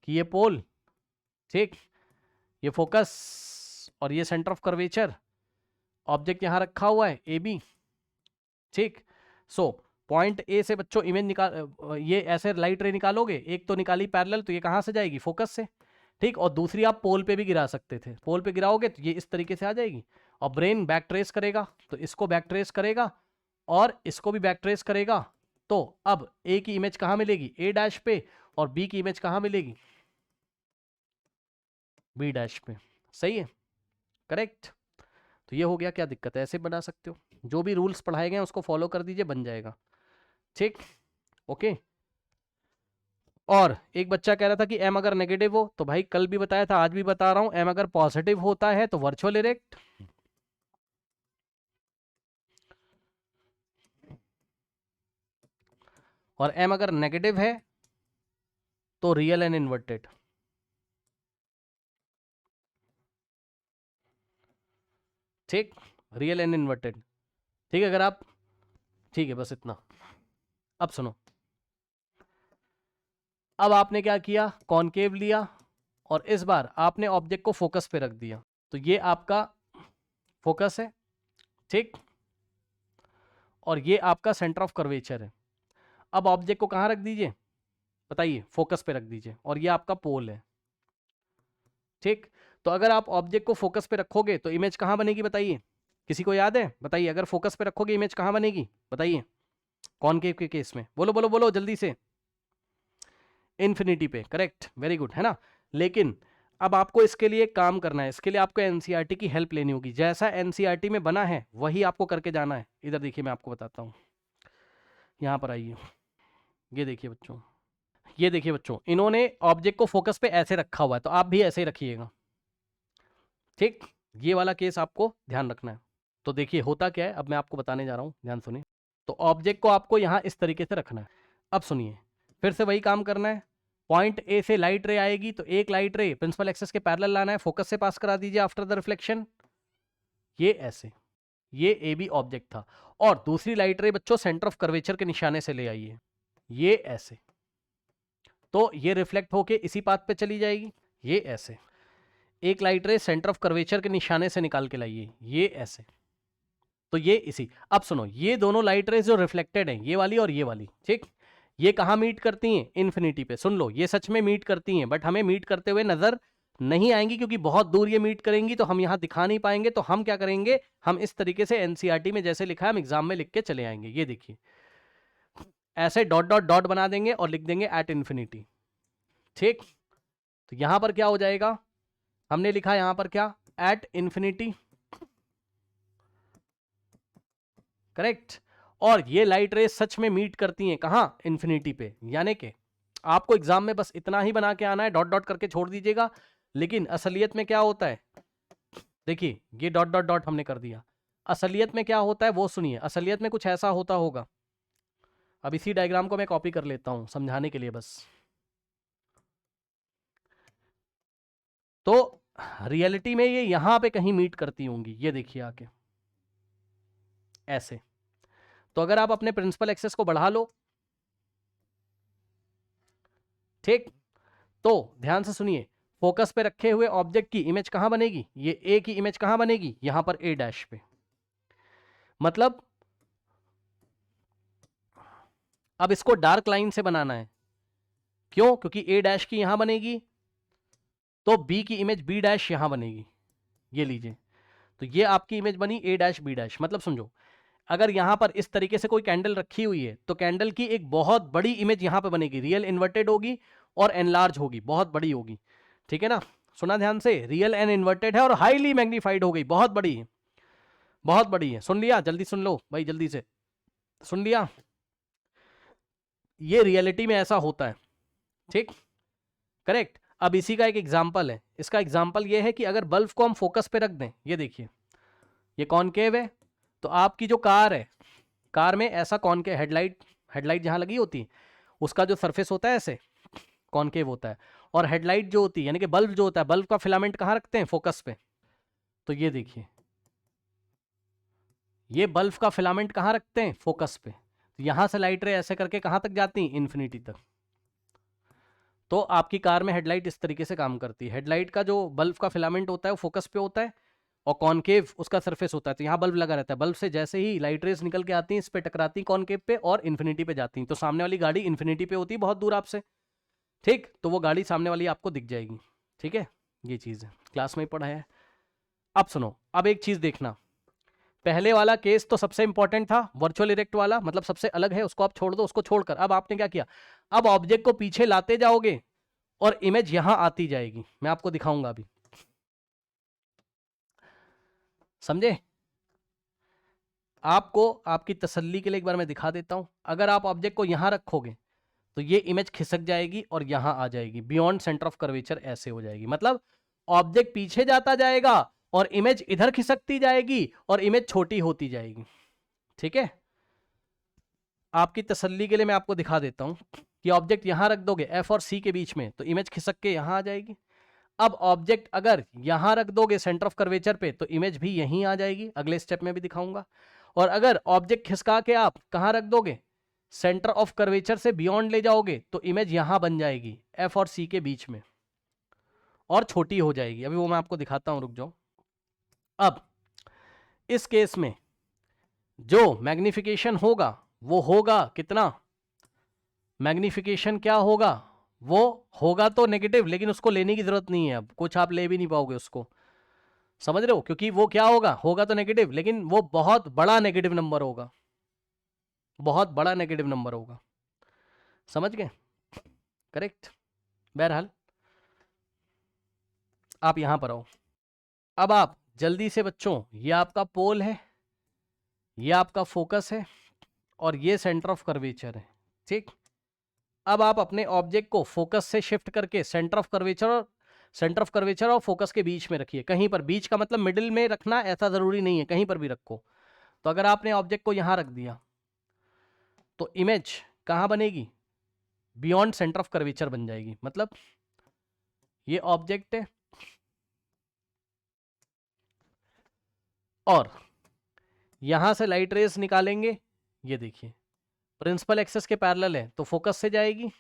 कि ये पोल, ठीक, ये फोकस और ये सेंटर ऑफ कर्वेचर, ऑब्जेक्ट यहां रखा हुआ है ए बी, ठीक। सो पॉइंट ए से बच्चों इमेज निकाल, ये ऐसे लाइट रे निकालोगे, एक तो निकाली पैरेलल, तो ये कहाँ से जाएगी, फोकस से, ठीक। और दूसरी आप पोल पे भी गिरा सकते थे, पोल पे गिराओगे तो ये इस तरीके से आ जाएगी, और ब्रेन बैक ट्रेस करेगा, तो इसको बैक ट्रेस करेगा और इसको भी बैक ट्रेस करेगा। तो अब ए की इमेज कहाँ मिलेगी, ए डैश पे, और बी की इमेज कहाँ मिलेगी, बी डैश पे। सही है, करेक्ट। तो ये हो गया, क्या दिक्कत है, ऐसे बना सकते हो, जो भी रूल्स पढ़ाए गए हैं उसको फॉलो कर दीजिए, बन जाएगा, ठीक। ओके। और एक बच्चा कह रहा था कि एम अगर नेगेटिव हो, तो भाई कल भी बताया था, आज भी बता रहा हूं, एम अगर पॉजिटिव होता है तो वर्चुअल इरेक्ट, और एम अगर नेगेटिव है तो रियल एंड इन्वर्टेड। ठीक, रियल एंड इन्वर्टेड, ठीक है। अगर आप, ठीक है, बस इतना। अब सुनो, अब आपने क्या किया, कॉनकेव लिया, और इस बार आपने ऑब्जेक्ट को फोकस पे रख दिया, तो ये आपका फोकस है, ठीक, और ये आपका सेंटर ऑफ कर्वेचर है। अब ऑब्जेक्ट को कहाँ रख दीजिए, बताइए, फोकस पे रख दीजिए, और ये आपका पोल है, ठीक। तो अगर आप ऑब्जेक्ट को फोकस पे रखोगे तो इमेज कहाँ बनेगी, बताइए, किसी को याद है, बताइए, अगर फोकस पे रखोगे इमेज कहाँ बनेगी, बताइए, कॉनकेव के केस में, बोलो बोलो बोलो जल्दी से, इन्फिनिटी पे, करेक्ट, वेरी गुड, है ना। लेकिन अब आपको इसके लिए काम करना है, इसके लिए आपको एनसीईआरटी की हेल्प लेनी होगी, जैसा एनसीईआरटी में बना है वही आपको करके जाना है। इधर देखिए, मैं आपको बताता हूँ, यहाँ पर आइए, ये देखिए बच्चों, ये देखिए बच्चों, इन्होंने ऑब्जेक्ट को फोकस पे ऐसे रखा हुआ है, तो आप भी ऐसे ही रखिएगा, ठीक। ये वाला केस आपको ध्यान रखना है। तो देखिए होता क्या है, अब मैं आपको बताने जा रहा हूँ, ध्यान सुनिए। तो ऑब्जेक्ट को आपको यहाँ इस तरीके से रखना है। अब सुनिए, फिर से वही काम करना है, पॉइंट ए से लाइट रे आएगी, तो एक लाइट रे प्रिंसिपल एक्सिस के पैरेलल लाना है, फोकस से पास करा दीजिए आफ्टर द रिफ्लेक्शन, ये ऐसे, ये ए बी ऑब्जेक्ट था, और दूसरी लाइट रे बच्चों सेंटर ऑफ कर्वेचर के निशाने से ले आइए, ये ऐसे, तो ये रिफ्लेक्ट होके इसी पाथ पे चली जाएगी, ये ऐसे। एक लाइट रे सेंटर ऑफ कर्वेचर के निशाने से निकाल के लाइए, ये ऐसे, तो ये इसी। अब सुनो, ये दोनों लाइट रेज जो रिफ्लेक्टेड हैं, ये वाली और ये वाली, ठीक, ये कहाँ मीट करती हैं, इन्फिनिटी पे। सुन लो, ये सच में मीट करती हैं, बट हमें मीट करते हुए नजर नहीं आएंगी, क्योंकि बहुत दूर ये मीट करेंगी, तो हम यहाँ दिखा नहीं पाएंगे। तो हम क्या करेंगे, हम इस तरीके से एनसीईआरटी में जैसे लिखा है, हम एग्जाम में लिख के चले आएंगे। ये देखिए, ऐसे डॉट डॉट डॉट बना देंगे और लिख देंगे एट इन्फिनिटी, ठीक। तो यहां पर क्या हो जाएगा, हमने लिखा यहां पर क्या, एट इन्फिनिटी, करेक्ट। और ये लाइट रेज सच में मीट करती हैं कहां, इन्फिनिटी पे। यानी कि आपको एग्जाम में बस इतना ही बना के आना है, डॉट डॉट करके छोड़ दीजिएगा। लेकिन असलियत में क्या होता है, देखिए, ये डॉट डॉट डॉट हमने कर दिया, असलियत में क्या होता है वो सुनिए। असलियत में कुछ ऐसा होता होगा, अब इसी डायग्राम को मैं कॉपी कर लेता हूं समझाने के लिए बस। तो रियलिटी में ये यहां पे कहीं मीट करती होंगी, ये देखिए आके ऐसे। तो अगर आप अपने प्रिंसिपल एक्सेस को बढ़ा लो, ठीक, तो ध्यान से सुनिए, फोकस पे रखे हुए ऑब्जेक्ट की इमेज कहां बनेगी, ये ए की इमेज कहां बनेगी, यहां पर ए डैश पे। मतलब अब इसको डार्क लाइन से बनाना है, क्यों, क्योंकि ए डैश की यहां बनेगी, तो बी की इमेज बी डैश यहां बनेगी, ये लीजिए। तो ये आपकी इमेज बनी ए डैश बी डैश। मतलब समझो, अगर यहां पर इस तरीके से कोई कैंडल रखी हुई है, तो कैंडल की एक बहुत बड़ी इमेज यहां पर बनेगी, रियल इन्वर्टेड होगी और एनलार्ज होगी, बहुत बड़ी होगी, ठीक है ना। सुना ध्यान से, रियल एंड इन्वर्टेड है और हाईली मैग्नीफाइड हो गई, बहुत बड़ी है, बहुत बड़ी है। सुन लिया, जल्दी सुन लो भाई, जल्दी से सुन लिया, ये रियलिटी में ऐसा होता है, ठीक, करेक्ट। अब इसी का एक एग्जाम्पल है, इसका एग्जाम्पल ये है कि अगर बल्ब को हम फोकस पे रख दें, ये देखिए, ये कॉनकेव है, तो आपकी जो कार है, कार में ऐसा कॉनकेव, हेडलाइट, हेडलाइट जहां लगी होती है उसका जो सरफेस होता है ऐसे कॉनकेव होता है, और हेडलाइट जो होती है यानी कि बल्ब जो होता है, बल्ब का फिलामेंट कहाँ रखते हैं, फोकस पे। तो ये देखिए, ये बल्ब का फिलामेंट कहाँ रखते हैं, फोकस पे। तो यहां से लाइट रे ऐसे करके कहां तक जाती है, इन्फिनिटी तक। तो आपकी कार में हेडलाइट इस तरीके से काम करती है, हेडलाइट का जो बल्ब का फिलामेंट होता है वो फोकस पे होता है, और कॉनकेव उसका सरफेस होता है। तो यहाँ बल्ब लगा रहता है, बल्ब से जैसे ही लाइट रेज निकल के आती हैं इस पे टकराती हैं कॉनकेव पे और इन्फिनिटी पे जाती हैं, तो सामने वाली गाड़ी इन्फिनिटी पे होती है बहुत दूर आपसे, ठीक, तो वो गाड़ी सामने वाली आपको दिख जाएगी। ठीक है, ये चीज़ है, क्लास में ही पढ़ा है। अब सुनो, अब एक चीज़ देखना, पहले वाला केस तो सबसे इंपॉर्टेंट था, वर्चुअल इरेक्ट वाला, मतलब सबसे अलग है, उसको आप छोड़ दो। उसको छोड़कर अब आपने क्या किया, अब ऑब्जेक्ट को पीछे लाते जाओगे और इमेज यहां आती जाएगी। मैं आपको दिखाऊंगा अभी, समझे? आपको आपकी तसल्ली के लिए एक बार मैं दिखा देता हूं। अगर आप ऑब्जेक्ट को यहां रखोगे तो ये इमेज खिसक जाएगी और यहां आ जाएगी, बियॉन्ड सेंटर ऑफ कर्वेचर ऐसे हो जाएगी। मतलब ऑब्जेक्ट पीछे जाता जाएगा और इमेज इधर खिसकती जाएगी और इमेज छोटी होती जाएगी। ठीक है, आपकी तसल्ली के लिए मैं आपको दिखा देता हूं कि ऑब्जेक्ट यहां रख दोगे एफ और सी के बीच में तो इमेज खिसक के यहां आ जाएगी। अब ऑब्जेक्ट अगर यहां रख दोगे सेंटर ऑफ कर्वेचर पे तो इमेज भी यहीं आ जाएगी, अगले स्टेप में भी दिखाऊंगा। और अगर ऑब्जेक्ट खिसका के आप कहां रख दोगे, सेंटर ऑफ कर्वेचर से बियॉन्ड ले जाओगे तो इमेज यहां बन जाएगी एफ और सी के बीच में और छोटी हो जाएगी। अभी वो मैं आपको दिखाता हूं, रुक जाओ। अब इस केस में जो मैग्निफिकेशन होगा वो होगा कितना, मैग्निफिकेशन क्या होगा, वो होगा तो नेगेटिव, लेकिन उसको लेने की जरूरत नहीं है, अब कुछ आप ले भी नहीं पाओगे उसको, समझ रहे हो? क्योंकि वो क्या होगा, होगा तो नेगेटिव, लेकिन वो बहुत बड़ा नेगेटिव नंबर होगा, बहुत बड़ा नेगेटिव नंबर होगा, समझ गए? करेक्ट। बहरहाल आप यहां पर आओ। अब आप जल्दी से बच्चों, ये आपका पोल है, ये आपका फोकस है और ये सेंटर ऑफ कर्वेचर है। ठीक, अब आप अपने ऑब्जेक्ट को फोकस से शिफ्ट करके सेंटर ऑफ कर्वेचर और फोकस के बीच में रखिए। कहीं पर, बीच का मतलब मिडिल में रखना ऐसा जरूरी नहीं है, कहीं पर भी रखो। तो अगर आपने ऑब्जेक्ट को यहां रख दिया तो इमेज कहां बनेगी, बियॉन्ड सेंटर ऑफ कर्वेचर बन जाएगी। मतलब ये ऑब्जेक्ट है और यहां से लाइट रेस निकालेंगे, ये देखिए प्रिंसिपल एक्सेस के पैरेलल है तो फोकस से जाएगी,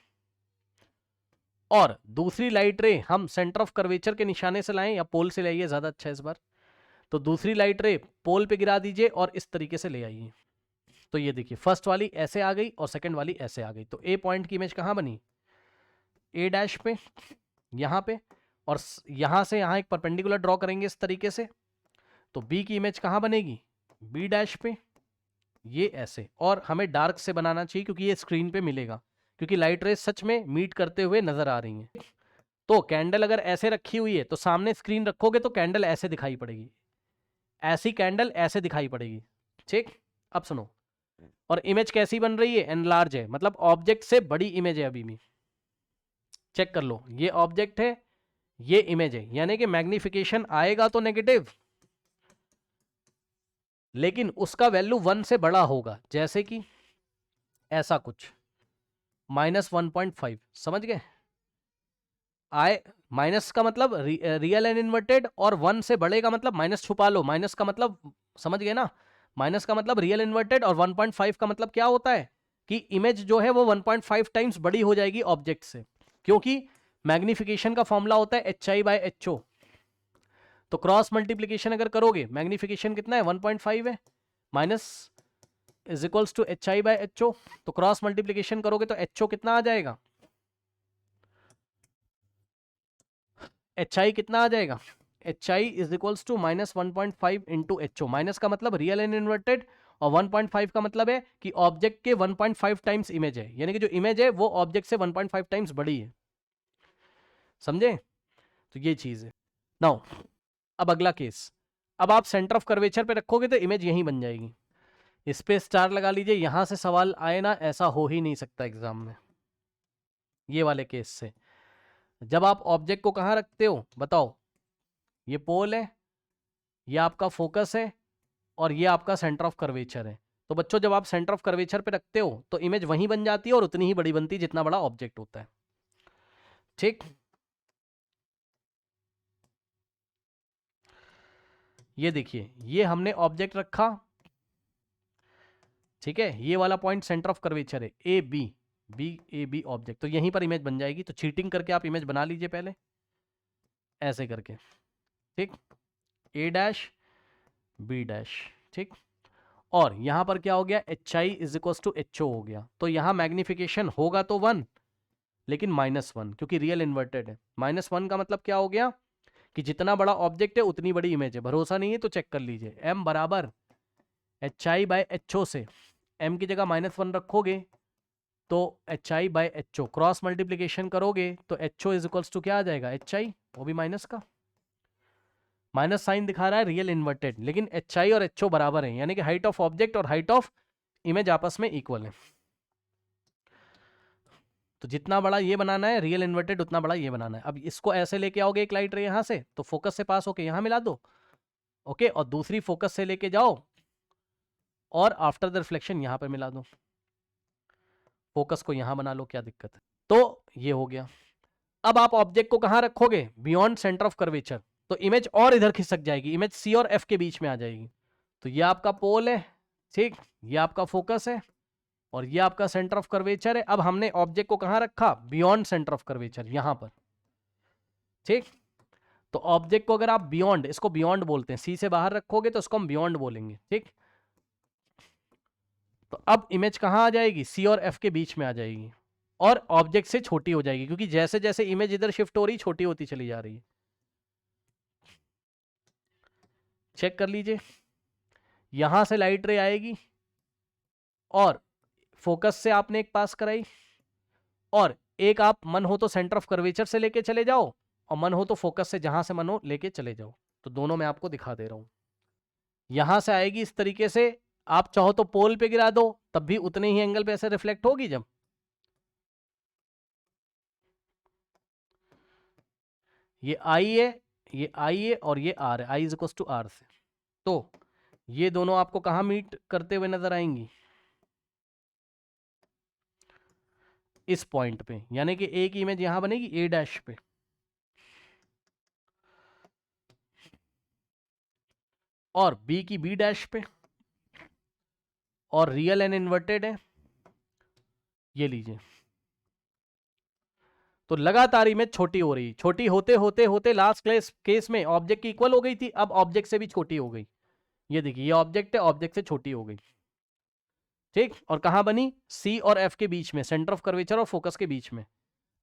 और दूसरी लाइट रे हम सेंटर ऑफ कर्वेचर के निशाने से लाएं या पोल से लाइए, ज्यादा अच्छा है इस बार। तो दूसरी लाइट रे पोल पे गिरा दीजिए और इस तरीके से ले आइए। तो ये देखिए फर्स्ट वाली ऐसे आ गई और सेकंड वाली ऐसे आ गई। तो ए पॉइंट की इमेज कहां बनी, ए डैश पे, यहां पे, और यहां से यहां एक परपेंडिकुलर ड्रॉ करेंगे इस तरीके से, तो बी की इमेज कहां बनेगी, बी डैश पे, ये ऐसे। और हमें डार्क से बनाना चाहिए क्योंकि ये स्क्रीन पे मिलेगा, क्योंकि लाइट रेज सच में मीट करते हुए नजर आ रही हैं। तो कैंडल अगर ऐसे रखी हुई है तो सामने स्क्रीन रखोगे तो कैंडल ऐसे दिखाई पड़ेगी, ऐसी कैंडल ऐसे दिखाई पड़ेगी। ठीक, अब सुनो, और इमेज कैसी बन रही है, एनलार्ज है, मतलब ऑब्जेक्ट से बड़ी इमेज है। अभी भी चेक कर लो, ये ऑब्जेक्ट है, ये इमेज है, यानी कि मैग्निफिकेशन आएगा तो नेगेटिव, लेकिन उसका वैल्यू 1 से बड़ा होगा, जैसे कि ऐसा कुछ -1.5, समझ गए? आए माइनस का मतलब रियल एंड इन्वर्टेड, और 1 से बड़े का मतलब माइनस छुपा लो, माइनस का मतलब समझ गए ना, माइनस का मतलब रियल इन्वर्टेड, और 1.5 का मतलब क्या होता है कि इमेज जो है वो 1.5 टाइम्स बड़ी हो जाएगी ऑब्जेक्ट से, क्योंकि मैग्निफिकेशन का फॉर्मूला होता है HI/HO। तो क्रॉस मल्टीप्लीकेशन अगर करोगे, मैग्निफिकेशन कितना है 1.5 है, minus is equals to HI/HO, तो क्रॉस मल्टीप्लीकेशन करोगे तो HO कितना आ जाएगा, HI कितना आ जाएगा, HI is equals to -1.5 into HO। Minus का मतलब रियल एंड इन्वर्टेड, और 1.5 का मतलब है कि ऑब्जेक्ट के 1.5 टाइम्स इमेज है, यानी कि जो इमेज है वो ऑब्जेक्ट से 1.5 टाइम्स बड़ी है, समझे? तो ये चीज है। नाउ अब अगला केस, अब आप सेंटर ऑफ कर्वेचर पे रखोगे तो इमेज यहीं बन जाएगी। इस पे स्टार लगा लीजिए, यहां से सवाल आए ना, ऐसा हो ही नहीं सकता एग्जाम में। ये वाले केस से जब आप ऑब्जेक्ट को कहां रखते हो बताओ, ये पोल है, ये आपका फोकस है, और ये आपका सेंटर ऑफ कर्वेचर है। तो बच्चों जब आप सेंटर ऑफ कर्वेचर पे रखते हो तो इमेज वहीं बन जाती है और उतनी ही बड़ी बनती है जितना बड़ा ऑब्जेक्ट होता है। ठीक, ये देखिए ये हमने ऑब्जेक्ट रखा, ठीक है, ये वाला पॉइंट सेंटर ऑफ कर्वेचर है, ए बी ऑब्जेक्ट, तो यहीं पर इमेज बन जाएगी। तो चीटिंग करके आप इमेज बना लीजिए पहले ऐसे करके, ठीक, ए डैश बी डैश, ठीक। और यहां पर क्या हो गया, H I is equal to H O हो गया। तो यहां मैग्निफिकेशन होगा तो 1 लेकिन -1, क्योंकि रियल इन्वर्टेड है। -1 का मतलब क्या हो गया कि जितना बड़ा ऑब्जेक्ट है उतनी बड़ी इमेज है। भरोसा नहीं है तो चेक कर लीजिए, m बराबर H I by H O से m की जगह -1 रखोगे तो H I by H O, cross multiplication करोगे तो H O is equals to क्या आ जाएगा, एच आई, वो भी माइनस का। माइनस साइन दिखा रहा है रियल इन्वर्टेड, लेकिन एच आई और एच ओ बराबर है, यानी कि हाइट ऑफ ऑब्जेक्ट और हाइट ऑफ इमेज आपस में इक्वल है। तो जितना बड़ा ये बनाना है रियल इन्वर्टेड, उतना बड़ा ये बनाना है। अब इसको ऐसे लेके आओगे एक लाइट रे यहां से, तो फोकस से पास होके यहां मिला दो, ओके, और दूसरी फोकस से लेके जाओ और आफ्टर द रिफ्लेक्शन यहां पे मिला दो, फोकस को यहां बना लो, क्या दिक्कत है। तो ये हो गया। अब आप ऑब्जेक्ट को कहां रखोगे, बियॉन्ड सेंटर ऑफ कर्वेचर, तो इमेज और इधर खिसक जाएगी, इमेज सी और एफ के बीच में आ जाएगी। तो ये आपका पोल है, ठीक, ये आपका फोकस है और ये आपका सेंटर ऑफ कर्वेचर है। अब हमने ऑब्जेक्ट को कहां रखा, बियॉन्ड सेंटर ऑफ कर्वेचर, यहां पर, ठीक। तो ऑब्जेक्ट को अगर आप बियॉन्ड, इसको बियॉन्ड बोलते हैं, सी से बाहर रखोगे तो इसको हम बियॉन्ड बोलेंगे, ठीक। तो अब इमेज कहां आ जाएगी, सी और एफ के बीच में आ जाएगी और ऑब्जेक्ट से छोटी हो जाएगी, क्योंकि जैसे जैसे इमेज इधर शिफ्ट हो रही, छोटी होती चली जा रही है। चेक कर लीजिए, यहां से लाइट रे आएगी और फोकस से आपने एक पास कराई, और एक आप मन हो तो सेंटर ऑफ कर्वेचर से लेके चले जाओ और मन हो तो फोकस से, जहां से मन हो लेके चले जाओ। तो दोनों मैं आपको दिखा दे रहा हूं। यहां से आएगी इस तरीके से, आप चाहो तो पोल पे गिरा दो, तब भी उतने ही एंगल पे ऐसे रिफ्लेक्ट होगी। जब ये आई है, ये आई है और ये आर है, आई इज इक्वल टू आर से, तो ये दोनों आपको कहां मीट करते हुए नजर आएंगी, इस पॉइंट पे, यानी कि एक इमेज यहां बनेगी ए डैश पे, और बी की बी डैश पे, और रियल एंड इन्वर्टेड है, ये लीजिए। तो लगातार इमेज छोटी हो रही, छोटी होते होते होते लास्ट केस में ऑब्जेक्ट की इक्वल हो गई थी, अब ऑब्जेक्ट से भी छोटी हो गई। ये देखिए, ये ऑब्जेक्ट है, ऑब्जेक्ट से छोटी हो गई, ठीक। और कहां बनी, सी और एफ के बीच में, सेंटर ऑफ कर्वेचर और फोकस के बीच में।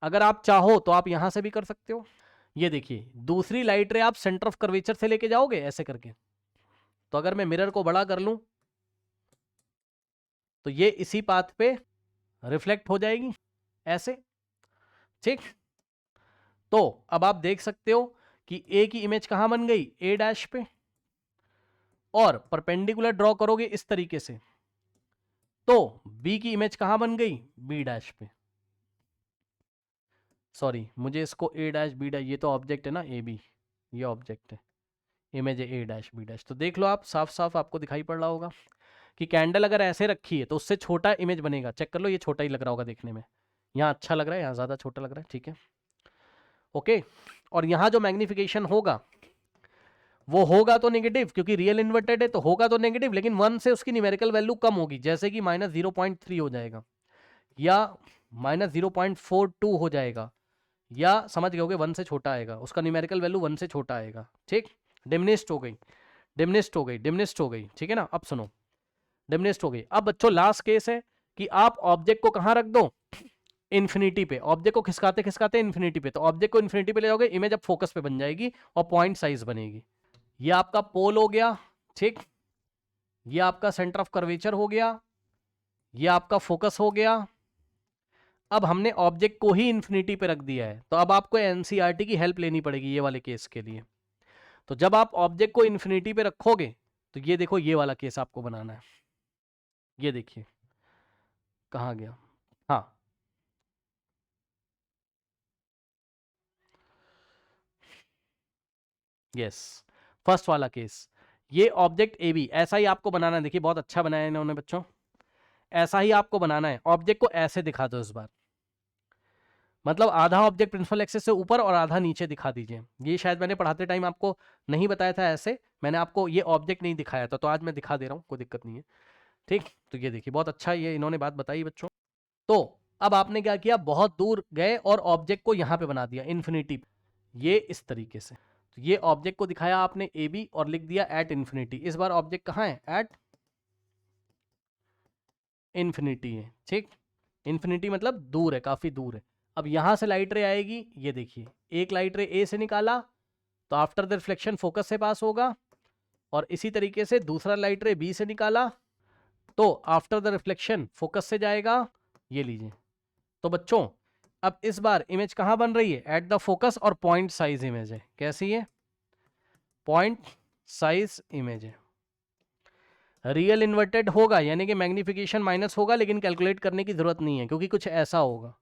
अगर आप चाहो तो आप यहां से भी कर सकते हो। ये देखिए, दूसरी लाइट रे आप सेंटर ऑफ कर्वेचर से लेके जाओगे ऐसे करके, तो अगर मैं मिरर को बड़ा कर लूं तो ये इसी पाथ पे रिफ्लेक्ट हो जाएगी ऐसे, ठीक। तो अब आप देख सकते हो कि ए की इमेज कहां बन गई, ए डैश पे, और परपेंडिकुलर ड्रॉ करोगे इस तरीके से तो बी की इमेज कहां बन गई, बी डैश पे। सॉरी, मुझे इसको ए डैश बी डैश, ये तो ऑब्जेक्ट है ना ए बी, ये ऑब्जेक्ट है, इमेज है ए डैश बी डैश। तो देख लो आप, साफ साफ आपको दिखाई पड़ रहा होगा कि कैंडल अगर ऐसे रखी है तो उससे छोटा इमेज बनेगा। चेक कर लो, ये छोटा ही लग रहा होगा देखने में, यहाँ अच्छा लग रहा है, यहाँ ज़्यादा छोटा लग रहा है, ठीक है, ओके। और यहाँ जो मैग्निफिकेशन होगा वो होगा तो नेगेटिव, क्योंकि रियल इन्वर्टेड है तो होगा तो नेगेटिव, लेकिन 1 से उसकी न्यूमेरिकल वैल्यू कम होगी, जैसे कि -0.3 हो जाएगा या -0.42 हो जाएगा, या समझ गए होगे 1 से छोटा आएगा, उसका न्यूमेरिकल वैल्यू 1 से छोटा आएगा, ठीक। डिमिनिश्ड हो गई, डिमिनिश्ड हो गई, डिमिनिश्ड हो गई, ठीक है ना। अब सुनो, डिमिनिश्ड हो गई। अब बच्चों लास्ट केस है कि आप ऑब्जेक्ट को कहां रख दो, इन्फिनिटी पे, ऑब्जेक्ट को खिसकाते खिसकाते इन्फिनिटी पे, तो ऑब्जेक्ट को इन्फिनिटी पे ले जाओगे, इमेज अब फोकस पे बन जाएगी और पॉइंट साइज बनेगी। ये आपका पोल हो गया, ठीक, ये आपका सेंटर ऑफ कर्वेचर हो गया, ये आपका फोकस हो गया। अब हमने ऑब्जेक्ट को ही इन्फिनिटी पे रख दिया है, तो अब आपको एनसीईआरटी की हेल्प लेनी पड़ेगी ये वाले केस के लिए। तो जब आप ऑब्जेक्ट को इन्फिनिटी पे रखोगे तो ये देखो, ये वाला केस आपको बनाना है। ये देखिए कहाँ गया, हाँ, यस, फर्स्ट वाला केस, ये ऑब्जेक्ट ए बी, ऐसा ही आपको बनाना है। देखिए बहुत अच्छा बनाया इन्होंने बच्चों, ऐसा ही आपको बनाना है। ऑब्जेक्ट को ऐसे दिखा दो इस बार, मतलब आधा ऑब्जेक्ट प्रिंसिपल एक्सिस से ऊपर और आधा नीचे दिखा दीजिए। ये शायद मैंने पढ़ाते टाइम आपको नहीं बताया था, ऐसे मैंने आपको ये ऑब्जेक्ट नहीं दिखाया था, तो आज मैं दिखा दे रहा हूँ, कोई दिक्कत नहीं है, ठीक। तो ये देखिए बहुत अच्छा ये इन्होंने बात बताई बच्चों। तो अब आपने क्या किया, बहुत दूर गए और ऑब्जेक्ट को यहाँ पे बना दिया इन्फिनिटी, ये इस तरीके से। तो ये ऑब्जेक्ट को दिखाया आपने ए बी और लिख दिया एट इन्फिनिटी। इस बार ऑब्जेक्ट कहाँ है? एट इन्फिनिटी है, ठीक। इन्फिनिटी मतलब दूर है, काफी दूर है। अब यहां से लाइट रे आएगी, ये देखिए एक लाइट रे ए से निकाला तो आफ्टर द रिफ्लेक्शन फोकस से पास होगा, और इसी तरीके से दूसरा लाइट रे बी से निकाला तो आफ्टर द रिफ्लेक्शन फोकस से जाएगा, ये लीजिए। तो बच्चों अब इस बार इमेज कहां बन रही है? एट द फोकस, और पॉइंट साइज इमेज है। कैसी है? पॉइंट साइज इमेज है। रियल इन्वर्टेड होगा यानी कि मैग्निफिकेशन माइनस होगा, लेकिन कैलकुलेट करने की जरूरत नहीं है क्योंकि कुछ ऐसा होगा।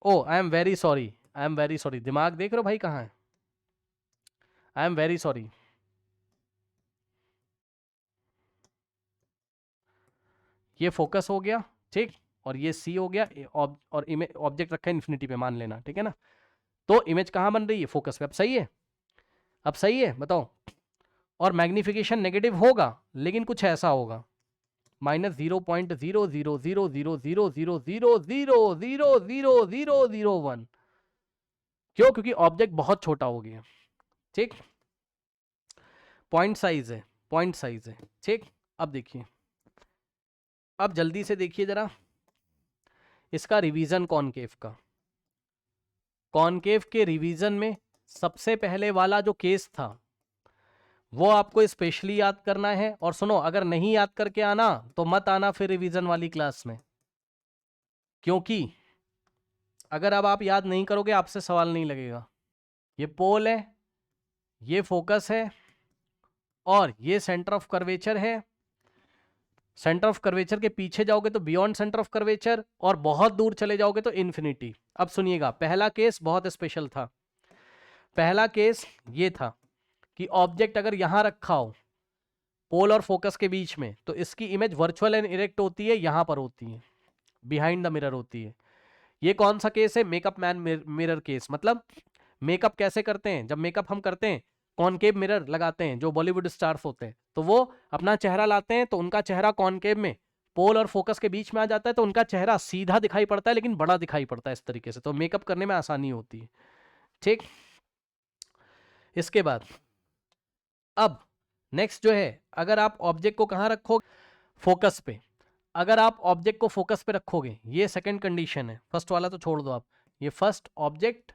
Oh I am very sorry, I am very sorry, दिमाग देख रहे हो भाई कहाँ है? I am very sorry. ये फोकस हो गया, ठीक, और ये सी हो गया, और ऑब्जेक्ट रखा है इन्फिनिटी पे, मान लेना, ठीक है ना। तो इमेज कहाँ बन रही है? फोकस पे। अब सही है? अब सही है, बताओ। और मैग्निफिकेशन नेगेटिव होगा लेकिन कुछ ऐसा होगा, -0.0000000000001। क्यों? क्योंकि ऑब्जेक्ट बहुत छोटा हो गया, ठीक। पॉइंट साइज है, पॉइंट साइज है, ठीक। अब देखिए, अब जल्दी से देखिए जरा इसका रिवीजन कॉनकेव का। कॉनकेव के रिवीजन में सबसे पहले वाला जो केस था वो आपको स्पेशली याद करना है। और सुनो, अगर नहीं याद करके आना तो मत आना फिर रिवीजन वाली क्लास में, क्योंकि अगर अब आप याद नहीं करोगे आपसे सवाल नहीं लगेगा। ये पोल है, ये फोकस है, और ये सेंटर ऑफ कर्वेचर है। सेंटर ऑफ कर्वेचर के पीछे जाओगे तो बियॉन्ड सेंटर ऑफ कर्वेचर, और बहुत दूर चले जाओगे तो इन्फिनिटी। अब सुनिएगा, पहला केस बहुत स्पेशल था। पहला केस ये था कि ऑब्जेक्ट अगर यहां रखा हो पोल और फोकस के बीच में, तो इसकी इमेज वर्चुअल एंड इरेक्ट होती है, यहां पर होती है, बिहाइंड द मिरर होती है। ये कौन सा केस है? Makeup man mirror case. मतलब मेकअप कैसे करते हैं? जब मेकअप हम करते हैं, कॉनकेव मिरर लगाते हैं, जो बॉलीवुड स्टार्स होते हैं, तो वो अपना चेहरा लाते हैं तो उनका चेहरा कॉनकेव में पोल और फोकस के बीच में आ जाता है, तो उनका चेहरा सीधा दिखाई पड़ता है लेकिन बड़ा दिखाई पड़ता है इस तरीके से, तो मेकअप करने में आसानी होती है, ठीक। इसके बाद अब नेक्स्ट जो है, अगर आप ऑब्जेक्ट को कहां रखोगे? फोकस पे। अगर आप ऑब्जेक्ट को फोकस पे रखोगे, ये सेकंड कंडीशन है, फर्स्ट वाला तो छोड़ दो आप, ये फर्स्ट ऑब्जेक्ट,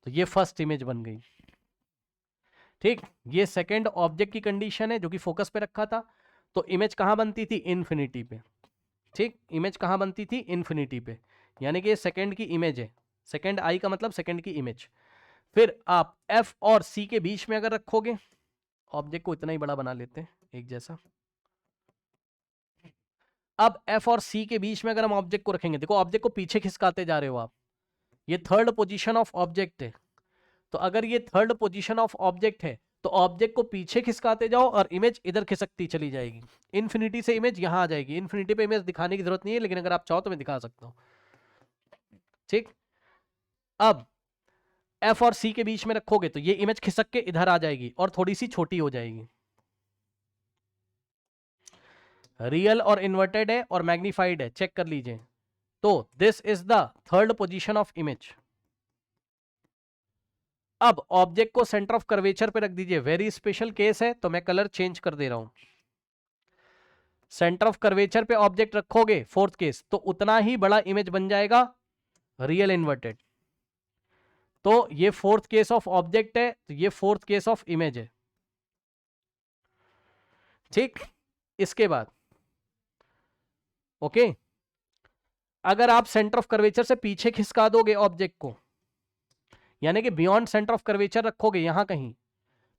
तो ये फर्स्ट इमेज बन गई, ठीक। ये सेकंड ऑब्जेक्ट की कंडीशन है जो कि फोकस पे रखा था, तो इमेज कहां बनती थी? इन्फिनिटी पे, ठीक। इमेज कहां बनती थी? इन्फिनिटी पे, यानी कि ये सेकंड की इमेज है। सेकंड आई का मतलब सेकंड की इमेज। फिर आप एफ और सी के बीच में अगर रखोगे, ऑब्जेक्ट को इतना ही बड़ा बना लेते हैं एक जैसा। अब एफ और सी के बीच में अगर हम ऑब्जेक्ट को रखेंगे, देखो ऑब्जेक्ट को पीछे खिसकाते जा रहे हो आप, ये थर्ड पोजीशन ऑफ ऑब्जेक्ट है, तो अगर ये थर्ड पोजीशन ऑफ ऑब्जेक्ट है तो ऑब्जेक्ट को पीछे खिसकाते जाओ और इमेज इधर खिसकती चली जाएगी। इन्फिनिटी से इमेज यहां आ जाएगी। इन्फिनिटी पे इमेज दिखाने की जरूरत नहीं है, लेकिन अगर आप चाहो तो मैं दिखा सकता हूं, ठीक। अब एफ और सी के बीच में रखोगे तो ये इमेज खिसक के इधर आ जाएगी और थोड़ी सी छोटी हो जाएगी। रियल और इन्वर्टेड है और मैग्नीफाइड है, चेक कर लीजिए। तो this is the third position of image. अब ऑब्जेक्ट को सेंटर ऑफ कर्वेचर पे रख दीजिए, वेरी स्पेशल केस है तो मैं कलर चेंज कर दे रहा हूं। सेंटर ऑफ कर्वेचर पे ऑब्जेक्ट रखोगे, फोर्थ केस, तो उतना ही बड़ा इमेज बन जाएगा रियल इन्वर्टेड। तो ये फोर्थ केस ऑफ ऑब्जेक्ट है, तो ये फोर्थ केस ऑफ इमेज है, ठीक। इसके बाद ओके, अगर आप सेंटर ऑफ कर्वेचर से पीछे खिसका दोगे ऑब्जेक्ट को, यानी कि बियॉन्ड सेंटर ऑफ कर्वेचर रखोगे यहां कहीं,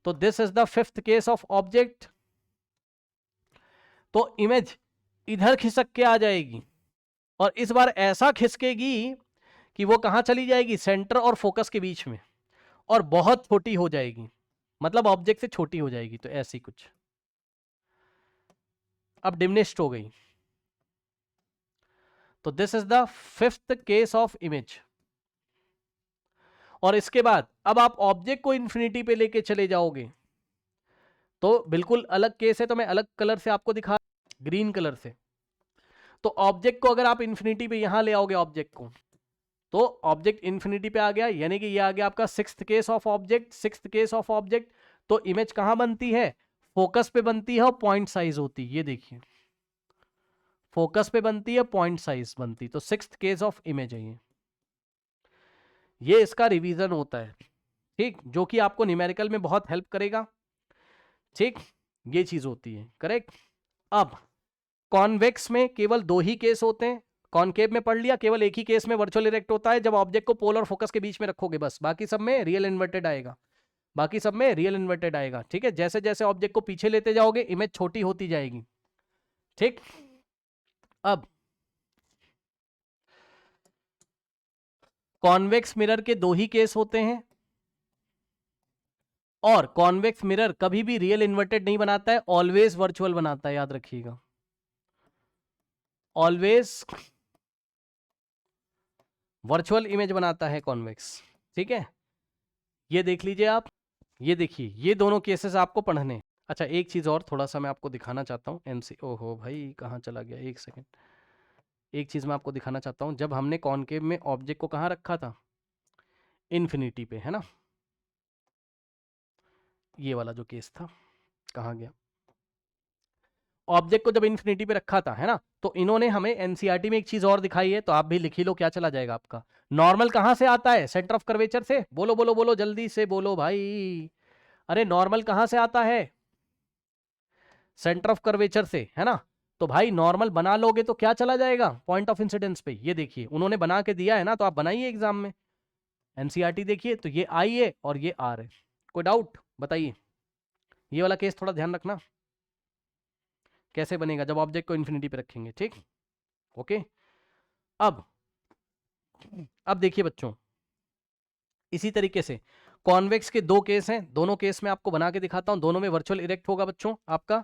तो this is the fifth case of object. तो इमेज इधर खिसक के आ जाएगी, और इस बार ऐसा खिसकेगी कि वो कहां चली जाएगी? सेंटर और फोकस के बीच में, और बहुत छोटी हो जाएगी, मतलब ऑब्जेक्ट से छोटी हो जाएगी, तो ऐसी कुछ। अब डिमिनिश्ड हो गई, तो this is the fifth case of image. और इसके बाद अब आप ऑब्जेक्ट को इन्फिनिटी पे लेके चले जाओगे तो बिल्कुल अलग केस है, तो मैं अलग कलर से आपको दिखा, ग्रीन कलर से। तो ऑब्जेक्ट को अगर आप इन्फिनिटी पे यहां ले आओगे ऑब्जेक्ट को, तो ऑब्जेक्ट इन्फिनिटी पे आ गया, यानी कि ये आ गया आपका sixth case of object. Sixth case of object, तो इमेज कहां बनती है? फोकस पे बनती है और पॉइंट साइज होती है। ये देखिए, फोकस पे बनती है, पॉइंट साइज बनती, तो सिक्स्थ केस ऑफ इमेज है ये इसका रिवीजन होता है, ठीक, जो कि आपको न्यूमेरिकल में बहुत हेल्प करेगा, ठीक, ये चीज होती है, करेक्ट। अब कॉन्वेक्स में केवल दो ही केस होते हैं, कॉनकेव में पढ़ लिया, केवल एक ही केस में वर्चुअल इरेक्ट होता है, जब ऑब्जेक्ट को पोल और फोकस के बीच में रखोगे बस, बाकी सब में रियल इन्वर्टेड आएगा, बाकी सब में रियल इन्वर्टेड आएगा, ठीक है। जैसे जैसे ऑब्जेक्ट को पीछे लेते जाओगे इमेज छोटी होती जाएगी, ठीक। अब कॉन्वेक्स मिरर के दो ही केस होते हैं, और कॉन्वेक्स मिरर कभी भी रियल इन्वर्टेड नहीं बनाता है, ऑलवेज वर्चुअल बनाता है, याद रखिएगा, ऑलवेज वर्चुअल इमेज बनाता है कॉन्वेक्स, ठीक है। ये देख लीजिए आप, ये देखिए, ये दोनों केसेस आपको पढ़ने। अच्छा, एक चीज और थोड़ा सा मैं आपको दिखाना चाहता हूँ, एमसी, ओहो भाई कहाँ चला गया, एक सेकेंड। एक चीज मैं आपको दिखाना चाहता हूँ, जब हमने कॉनकेव में ऑब्जेक्ट को कहाँ रखा था? इन्फिनिटी पे, है ना। ये वाला जो केस था, कहाँ गया? ऑब्जेक्ट को जब इन्फिनिटी पे रखा था, है ना, तो इन्होंने हमें एनसीईआरटी में एक चीज और दिखाई है, तो आप भी लिख ही लो, क्या चला जाएगा आपका। नॉर्मल कहां से आता है? सेंटर ऑफ कर्वेचर से। बोलो बोलो बोलो, जल्दी से बोलो भाई। अरे नॉर्मल कहां से आता है? सेंटर ऑफ कर्वेचर से, है ना। तो भाई नॉर्मल बना लोगे तो क्या चला जाएगा? पॉइंट ऑफ इंसिडेंस पे। ये देखिए उन्होंने बना के दिया है ना, तो आप बनाइए एग्जाम में। एनसीईआरटी देखिए, तो ये आई है और ये आर है। कोई डाउट बताइए? ये वाला केस थोड़ा ध्यान रखना, कैसे बनेगा जब ऑब्जेक्ट को इन्फिनिटी पे रखेंगे, ठीक। ओके। अब देखिए बच्चों, इसी तरीके से कॉन्वेक्स के दो केस हैं, दोनों केस में आपको बना के दिखाता हूं, दोनों में वर्चुअल इरेक्ट होगा बच्चों आपका,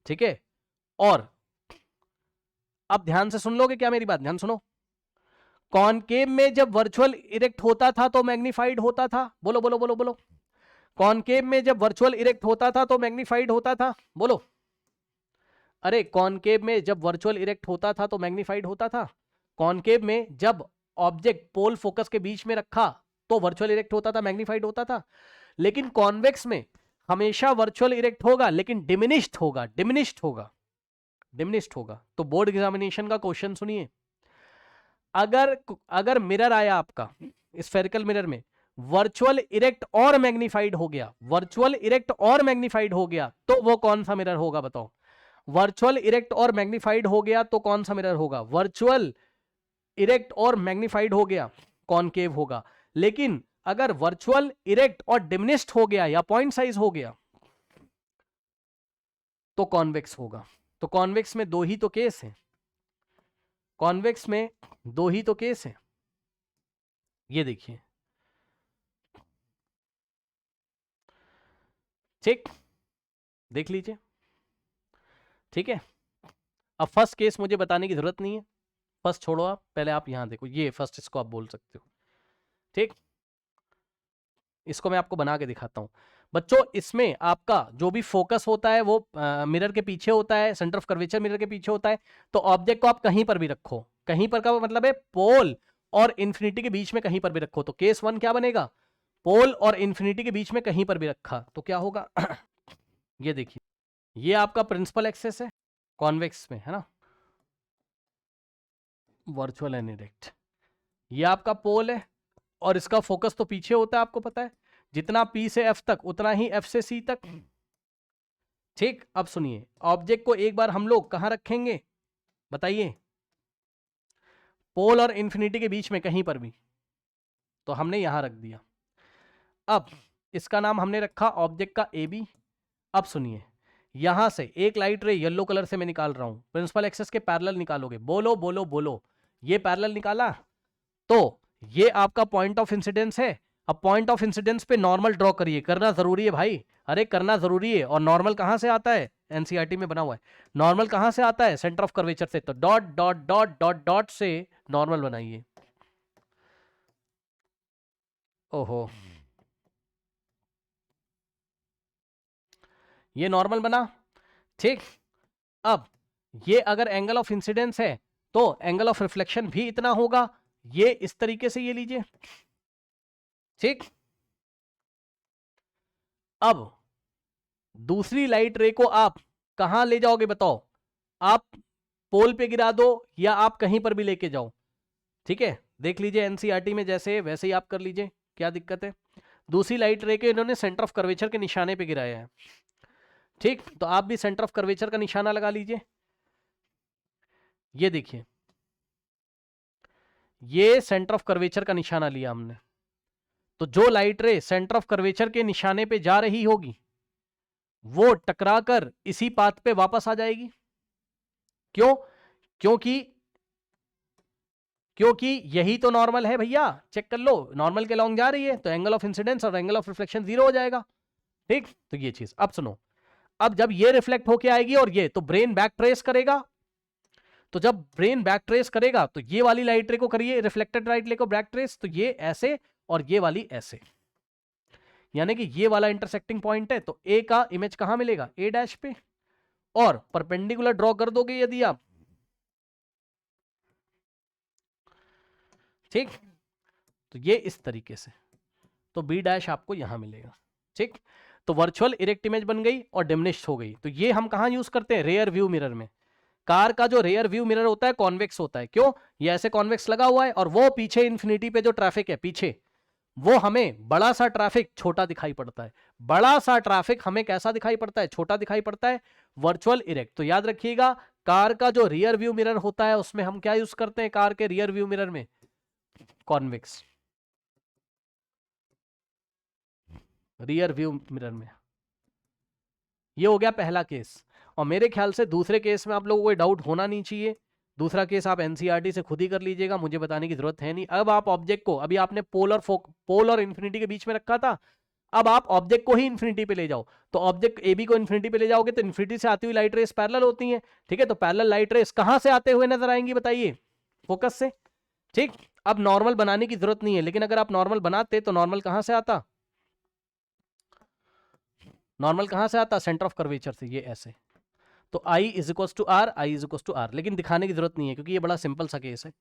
ठीक है। और अब ध्यान से सुन लोगे क्या मेरी बात? ध्यान सुनो। कॉनकेव में जब वर्चुअल इरेक्ट होता था तो मैग्नीफाइड होता था। बोलो बोलो बोलो बोलो। कॉनकेव में जब वर्चुअल इरेक्ट होता था तो मैग्नीफाइड होता था। बोलो। अरे कॉनकेव में जब वर्चुअल इरेक्ट होता था तो मैग्नीफाइड होता था। कॉनकेव में जब ऑब्जेक्ट पोल फोकस के बीच में रखा तो वर्चुअल इरेक्ट होता था, मैग्नीफाइड होता था। लेकिन कॉन्वेक्स में हमेशा वर्चुअल इरेक्ट होगा, लेकिन डिमिनिश्ड होगा, डिमिनिश्ड होगा, डिमिनिश्ड होगा। तो बोर्ड एग्जामिनेशन का क्वेश्चन सुनिए, अगर मिरर आया आपका स्फेरिकल मिरर में, वर्चुअल इरेक्ट और मैग्नीफाइड हो गया, वर्चुअल इरेक्ट और मैग्नीफाइड हो गया, तो वो कौन सा मिरर होगा बताओ? वर्चुअल इरेक्ट और मैग्नीफाइड हो गया तो कौन सा मिरर होगा? वर्चुअल इरेक्ट और मैग्नीफाइड हो गया, कॉनकेव होगा। लेकिन अगर वर्चुअल इरेक्ट और डिमिनिश्ड हो गया या पॉइंट साइज हो गया तो कॉन्वेक्स होगा। तो कॉन्वेक्स में दो ही तो केस है, कॉन्वेक्स में दो ही तो केस है। ये देखिए, ठीक, देख लीजिए, ठीक है। अब फर्स्ट केस मुझे बताने की जरूरत नहीं है, फर्स्ट छोड़ो आप, पहले आप यहां देखो, ये फर्स्ट, इसको आप बोल सकते हो, ठीक। इसको मैं आपको बना के दिखाता हूं बच्चों। इसमें आपका जो भी फोकस होता है वो मिरर के पीछे होता है, सेंटर ऑफ कर्वेचर मिरर के पीछे होता है। तो ऑब्जेक्ट को आप कहीं पर भी रखो, कहीं पर का मतलब है पोल और इंफिनिटी के बीच में कहीं पर भी रखो, तो केस वन क्या बनेगा? पोल और इंफिनिटी के बीच में कहीं पर भी रखा तो क्या होगा? ये देखिए, ये आपका प्रिंसिपल एक्सेस है कॉन्वेक्स में, है ना, वर्चुअल एंड इरेक्ट। ये आपका पोल है और इसका फोकस तो पीछे होता है, आपको पता है, जितना P से F तक उतना ही F से C तक, ठीक। अब सुनिए, ऑब्जेक्ट को एक बार हम लोग कहां रखेंगे बताइए? पोल और इंफिनिटी के बीच में कहीं पर भी, तो हमने यहां रख दिया। अब इसका नाम हमने रखा ऑब्जेक्ट का AB। अब सुनिए, यहां से एक लाइट रे येलो कलर से मैं निकाल रहा हूं, प्रिंसिपल एक्सेस के पैरेलल निकालोगे। बोलो बोलो बोलो, ये पैरेलल निकाला तो ये आपका पॉइंट ऑफ इंसिडेंस है। अब पॉइंट ऑफ इंसिडेंस पे नॉर्मल ड्रॉ करिए, करना जरूरी है भाई, अरे करना जरूरी है। और नॉर्मल कहां से आता है? एनसीईआरटी में बना हुआ है। नॉर्मल कहां से आता है? सेंटर ऑफ कर्वेचर से। तो dot dot dot dot dot से नॉर्मल बनाइए। ओहो, ये नॉर्मल बना, ठीक। अब ये अगर एंगल ऑफ इंसिडेंस है तो एंगल ऑफ रिफ्लेक्शन भी इतना होगा, ये इस तरीके से ये लीजिए, ठीक। अब दूसरी लाइट रे को आप कहां ले जाओगे बताओ? आप पोल पे गिरा दो या आप कहीं पर भी लेके जाओ, ठीक है। देख लीजिए एनसीईआरटी में जैसे वैसे ही आप कर लीजिए, क्या दिक्कत है। दूसरी लाइट रे के इन्होंने सेंटर ऑफ कर्वेचर के निशाने पे गिराया है, ठीक। तो आप भी सेंटर ऑफ कर्वेचर का निशाना लगा लीजिए। ये देखिए, ये सेंटर ऑफ कर्वेचर का निशाना लिया हमने। तो जो लाइट रे सेंटर ऑफ कर्वेचर के निशाने पे जा रही होगी वो टकराकर इसी पाथ पे वापस आ जाएगी। क्यों? क्योंकि यही तो नॉर्मल है भैया, चेक कर लो, नॉर्मल के लॉन्ग जा रही है तो एंगल ऑफ इंसिडेंस और एंगल ऑफ रिफ्लेक्शन 0 हो जाएगा, ठीक। तो ये चीज अब सुनो, अब जब ये रिफ्लेक्ट होके आएगी और ये, तो ब्रेन बैक ट्रेस करेगा। तो जब ब्रेन बैक ट्रेस करेगा तो ये वाली लाइट रे को करिए, रिफ्लेक्टेड लाइट रे को बैक ट्रेस, तो ये ऐसे और ये वाली ऐसे, यानी कि ये वाला इंटरसेक्टिंग पॉइंट है। तो ए का इमेज कहां मिलेगा? ए डैश पे, और परपेंडिकुलर ड्रॉ कर दोगे यदि आप, ठीक। तो ये इस तरीके से, तो बी डैश आपको यहां मिलेगा, ठीक। तो वर्चुअल इरेक्ट इमेज बन गई और डिमिनिश्ड हो गई। तो ये हम कहां यूज करते हैं? रेयर व्यू मिरर में। कार का जो रेयर व्यू मिरर होता है कॉन्वेक्स होता है, क्यों? ये ऐसे कॉन्वेक्स लगा हुआ है और वो पीछे इन्फिनिटी पे जो ट्रैफिक है पीछे, वो हमें बड़ा सा ट्रैफिक छोटा दिखाई पड़ता है। बड़ा सा ट्रैफिक हमें कैसा दिखाई पड़ता है? छोटा दिखाई पड़ता है, वर्चुअल इरेक्ट। तो याद रखिएगा, कार का जो रियर व्यू मिरर होता है उसमें हम क्या यूज करते हैं? कार के रियर व्यू मिरर में कॉन्वेक्स, रियर व्यू मिरर में। ये हो गया पहला केस। और मेरे ख्याल से दूसरे केस में आप लोगों को कोई डाउट होना नहीं चाहिए। दूसरा केस आप एनसीईआरटी से खुद ही कर लीजिएगा, मुझे बताने की जरूरत है नहीं। अब आप ऑब्जेक्ट को, अभी आपने पोल और इन्फिनिटी के बीच में रखा था, अब आप ऑब्जेक्ट को ही इन्फिनिटी पे ले जाओ। तो ऑब्जेक्ट ए बी को इन्फिनिटी पे ले जाओगे तो इन्फिनिटी से आती हुई लाइट रेस पैरेलल होती हैं, ठीक है। तो पैरेलल लाइट रेस कहां से आते हुए नजर आएंगी बताइए? फोकस से, ठीक। अब नॉर्मल बनाने की जरूरत नहीं है, लेकिन अगर आप नॉर्मल बनाते तो नॉर्मल कहां से आता? नॉर्मल कहां से आता? सेंटर ऑफ कर्वेचर से, ये ऐसे। तो I is equal to R, I is equal to R, लेकिन दिखाने की जरूरत नहीं है क्योंकि ये बड़ा सिंपल सा केस है।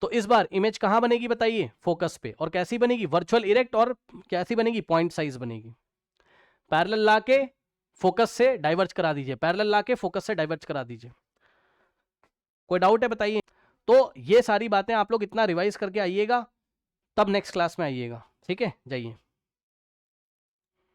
तो इस बार इमेज कहां बनेगी बताइए? फोकस पे। और कैसी बनेगी? Virtual erect. और कैसी बनेगी? पॉइंट साइज बनेगी। पैरेलल लाके फोकस से डाइवर्ज करा दीजिए, पैरेलल लाके फोकस से डाइवर्ज करा दीजिए। कोई डाउट है बताइए? तो ये सारी बातें आप लोग इतना रिवाइज करके आइएगा, तब नेक्स्ट क्लास में आइएगा, ठीक है। जाइए।